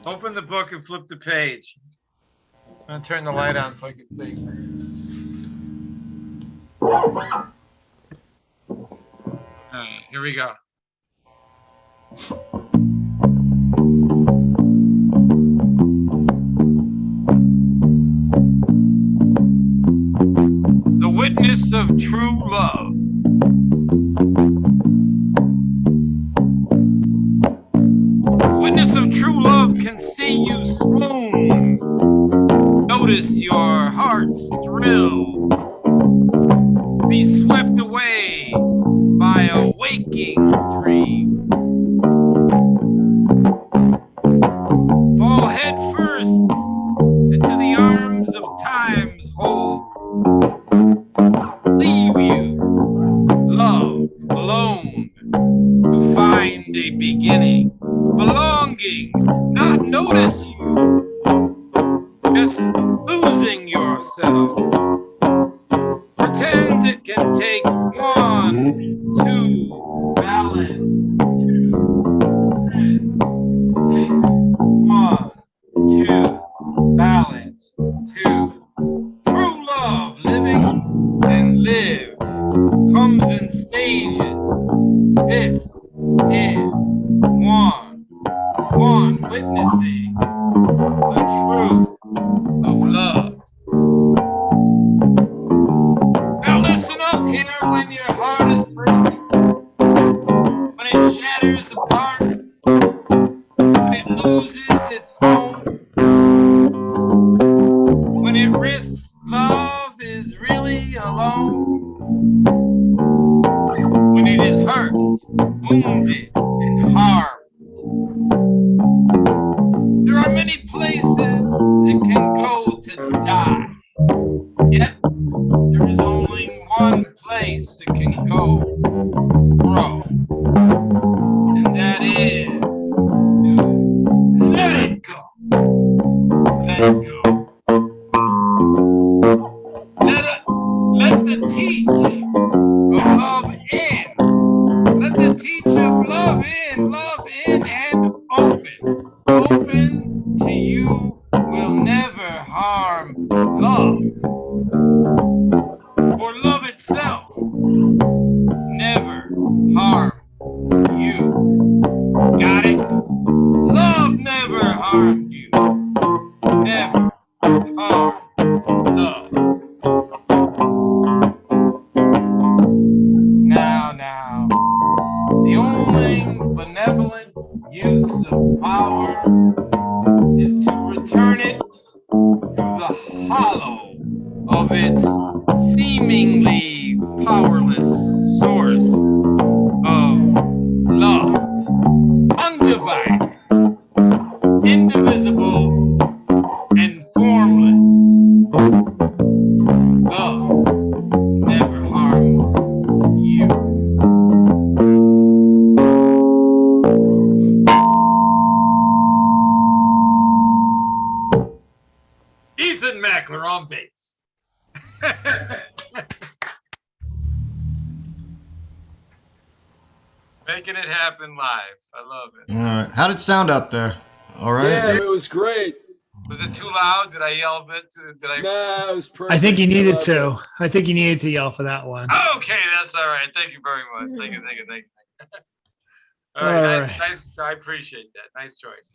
Open the book and flip the page. I'm gonna turn the light on so I can see. All right, here we go. The witness of true love. Witness of true love can see you swoon. Notice your heart's thrill. Be swept away by a waking dream. Fall head first into the arms of time's hold. Leave you, love, alone to find a beginning. Belonging, not notice you. Just losing yourself. Pretend it can take 1, 2, balance. 2, take 1, 2, balance. 2, true love. This is one witnessing the truth of love. Now listen up here when your heart is broken, when it shatters apart, when it loses its home, when it risks love is really alone, when it is hurt, wounded, and harmed. There are many places it can go to die, yet there is only one place it can go grow, and that is to let it go. Let it go. Let the teach of love in. Let the teach of love in and open. Open to you will never harm love. For love itself never harmed you. Got it? Love never harmed you. Never harmed love. Now, the only benevolent use of power is to return it to the hollow of its seemingly powerless source of love. Undivided, indivisible, and formless. Love never harmed you. Ethan Mackler on bass. Making it happen live. I love it. All right. How'd it sound out there? All right. Yeah, it was great. Was it too loud? Did I yell a bit? Did I? Nah, it was perfect. I think you needed loved to. it. I think you needed to yell for that one. Okay, that's all right. Thank you very much. Thank you. All right, All nice. I appreciate that. Nice choice.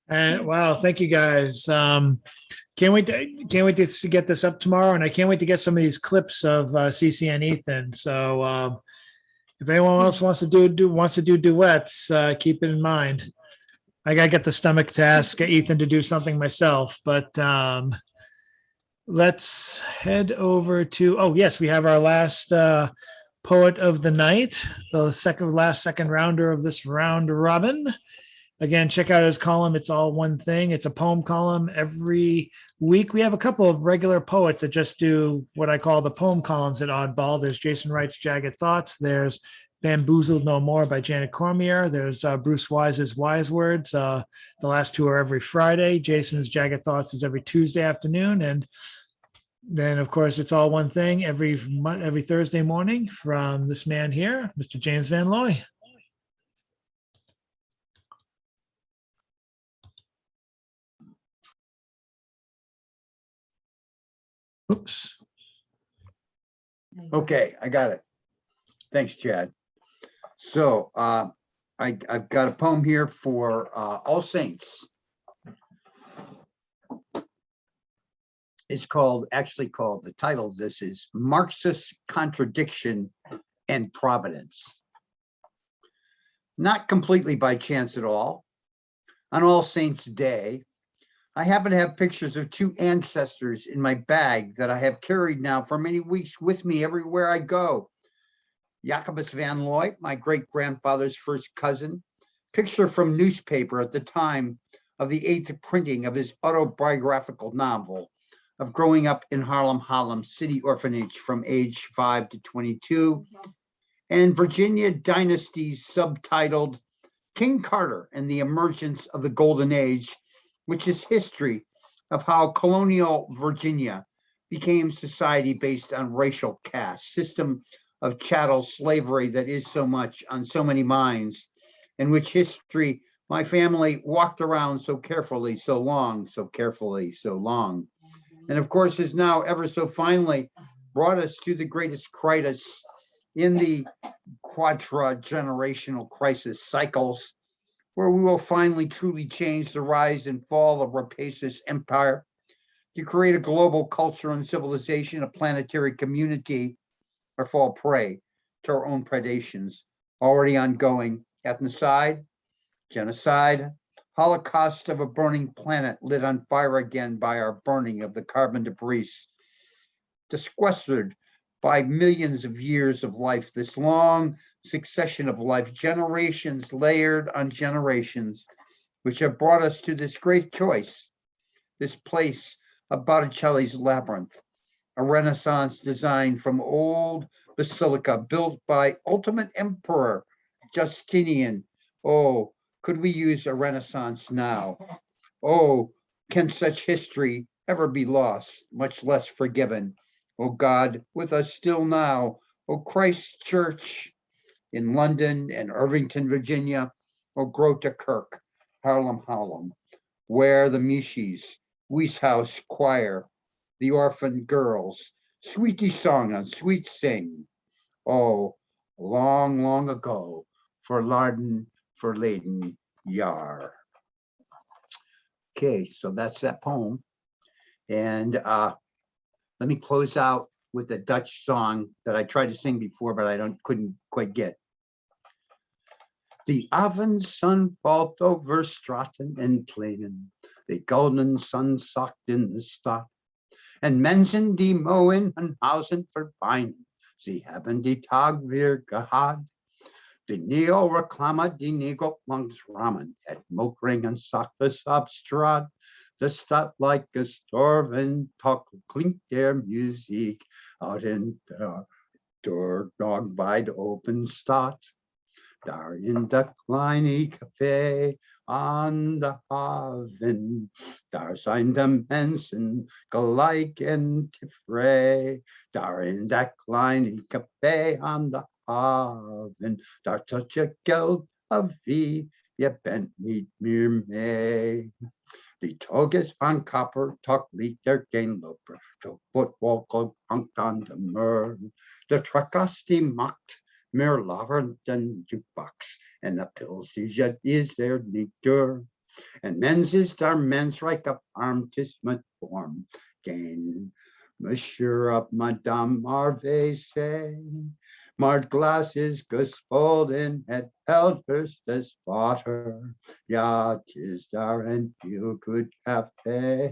And wow, thank you guys. Can't wait to get this up tomorrow, and I can't wait to get some of these clips of CC and Ethan. So if anyone else wants to do duets, keep it in mind. I gotta get the stomach to ask Ethan to do something myself, but let's head over to. Oh yes, we have our last poet of the night, the second rounder of this round robin. Again, check out his column. It's all one thing. It's a poem column. Every week we have a couple of regular poets that just do what I call the poem columns at Oddball. There's Jason Wright's Jagged Thoughts. There's Bamboozled No More by Janet Cormier. There's Bruce Wise's Wise Words. The last two are every Friday. Jason's Jagged Thoughts is every Tuesday afternoon. And then, of course, it's all one thing every Thursday morning from this man here, Mr. James Van Looy. Oops. Okay, I got it. Thanks, Chad. So I've got a poem here for All Saints. It's actually called, the title of this is Marxist Contradiction and Providence. Not completely by chance at all. On All Saints Day, I happen to have pictures of two ancestors in my bag that I have carried now for many weeks with me everywhere I go. Jacobus Van Looy, my great-grandfather's first cousin, picture from newspaper at the time of the 8th printing of his autobiographical novel of growing up in Harlem City Orphanage from age 5 to 22, and Virginia Dynasty's subtitled King Carter and the Emergence of the Golden Age, which is history of how colonial Virginia became society based on racial caste, system of chattel slavery that is so much on so many minds, in which history my family walked around so carefully, so long, so carefully, so long. And of course has now ever so finally brought us to the greatest crisis in the quadra-generational crisis cycles, where we will finally truly change the rise and fall of rapacious empire to create a global culture and civilization, a planetary community, or fall prey to our own predations, already ongoing ethnocide, genocide, holocaust of a burning planet lit on fire again by our burning of the carbon debris, sequestered by millions of years of life, this long succession of life, generations layered on generations, which have brought us to this great choice, this place of Botticelli's labyrinth, a Renaissance design from old basilica built by ultimate emperor Justinian. Oh, could we use a Renaissance now? Oh, can such history ever be lost, much less forgiven? Oh God, with us still now. Oh Christ Church in London and Irvington, Virginia. Oh Grota Kirk, Harlem, where the Mishis, House Choir, the Orphan Girls, Sweetie Song on Sweet Sing. Oh, long, long ago, for Larden, for Leyden, Yar. Okay, so that's that poem. And let me close out with a Dutch song that I tried to sing before, but I couldn't quite get. The avondzon valt over straten en pleinen. The golden sun zakt in de stad. En mensen die moen hun huizen verfijnen. Ze hebben die tag weer gehad. De neo-reclame die niet langs ramen. Het mokringen zachtjes op straat. De stad like gestorven tak klinkt der muziek uit in de doordog bij de open stad. Daar in dat kleine café aan de haven, daar zijn de mensen gelijk en tevreden. Daar in dat kleine café aan de haven, daar tot je geld of wie, je bent niet meer mee. Die tog is van kopper, toch liet er geen loper. De voetwalk hangt aan de muur. De trekkas die maakt meer laver dan jukebox. En de pils die zet is er niet door. En mens is daar mensrijk op armtes met vorm. Geen monsieur op madame RVC. Maar het glas is gespolden, het elders des water. Ja, het is daar een heel goed café.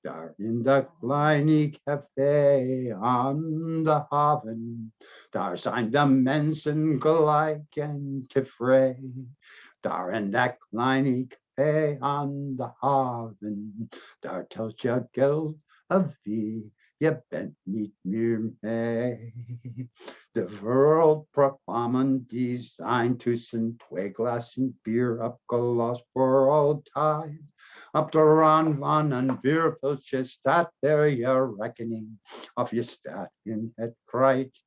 Daar in dat kleine café aan de haven. Daar zijn de mensen gelijk en tevreden. Daar in dat kleine café aan de haven. Daar telt je geld of wie. Je bent niet meer mee. De wereldprogramma design tussen twee glazen bier opgelost voor altijd. Op de rand van een bierviltje staat er je rekening. Of je staat in het krijt.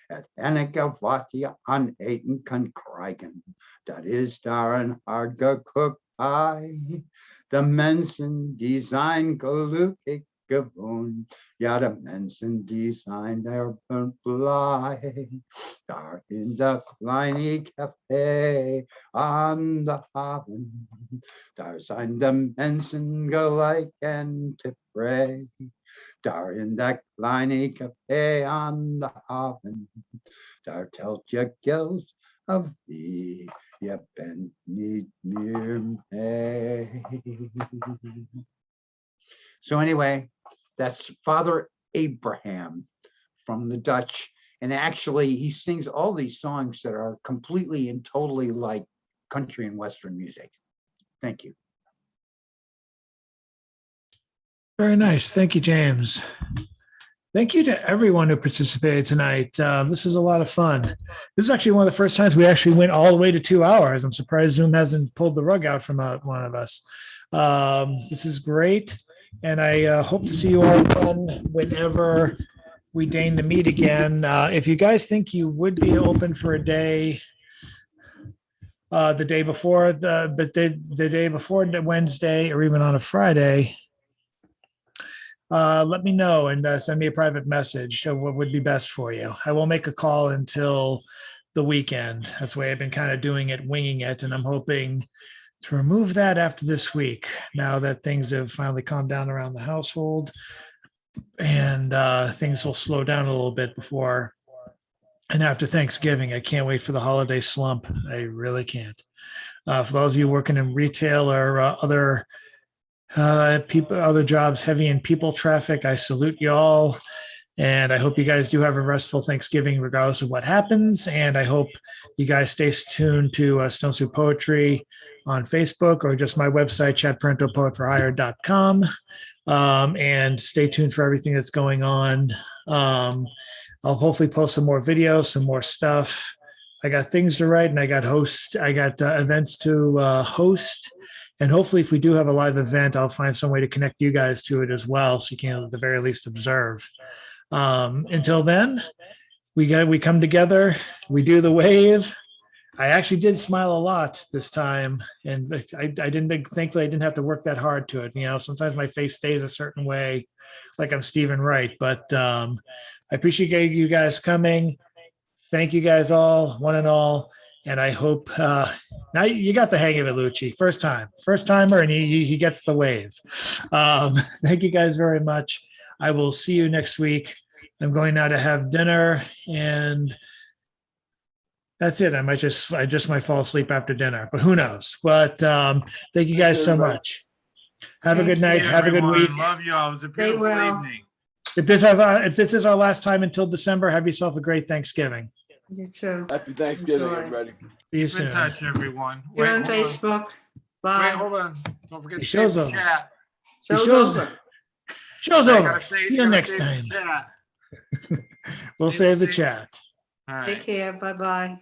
Het enige wat je aan eten kan krijgen, dat is daar een hard gekookt ei. De mensen die zijn gelukkig gewoon. Ja, de mensen die zijn er blij. Daar in dat kleine café aan de haven. Daar zijn de mensen gelijk en tevreden. Daar in dat kleine café aan de haven. Daar telt je geld of wie. Je bent niet meer mee. So anyway, that's Father Abraham from the Dutch. And actually, he sings all these songs that are completely and totally like country and Western music. Thank you. Very nice. Thank you, James. Thank you to everyone who participated tonight. This is a lot of fun. This is actually one of the first times we actually went all the way to 2 hours. I'm surprised Zoom hasn't pulled the rug out from one of us. This is great. And I hope to see you all again whenever we deign to meet again. If you guys think you would be open for a day, the day before the day before the Wednesday or even on a Friday, let me know and send me a private message of what would be best for you. I won't make a call until the weekend. That's the way I've been kind of doing it, winging it. And I'm hoping to remove that after this week, now that things have finally calmed down around the household, and things will slow down a little bit before and after Thanksgiving. I can't wait for the holiday slump. I really can't. For those of you working in retail or other people, other jobs heavy in people traffic, I salute you all. And I hope you guys do have a restful Thanksgiving, regardless of what happens. And I hope you guys stay tuned to Stone Soup Poetry on Facebook, or just my website, chadparentopoetforhire.com. And stay tuned for everything that's going on. I'll hopefully post some more videos, some more stuff. I got things to write, and I got events to host. And hopefully, if we do have a live event, I'll find some way to connect you guys to it as well, so you can at the very least observe. Until then, we come together, we do the wave. I actually did smile a lot this time, and thankfully I didn't have to work that hard to it. You know, sometimes my face stays a certain way, like I'm Stephen Wright, but I appreciate you guys coming. Thank you guys all, one and all. And I hope now you got the hang of it, LUCCI. First timer, and he gets the wave. Thank you guys very much. I will see you next week. I'm going now to have dinner, and that's it. I just might fall asleep after dinner, but who knows? But thank you guys so much. Have a good night. Have a good week. Love you all. It was a beautiful evening. If this is our last time until December, have yourself a great Thanksgiving. You too. Happy Thanksgiving, Enjoy. everybody. See you Keep soon. in touch, everyone. You're on hold on. Facebook. Wait, Bye. hold on. Don't forget The to show's save the over. chat. Show's over. Show's I over. gotta See you gotta next save the time. chat. We'll save the chat. All right. Take care. Bye-bye.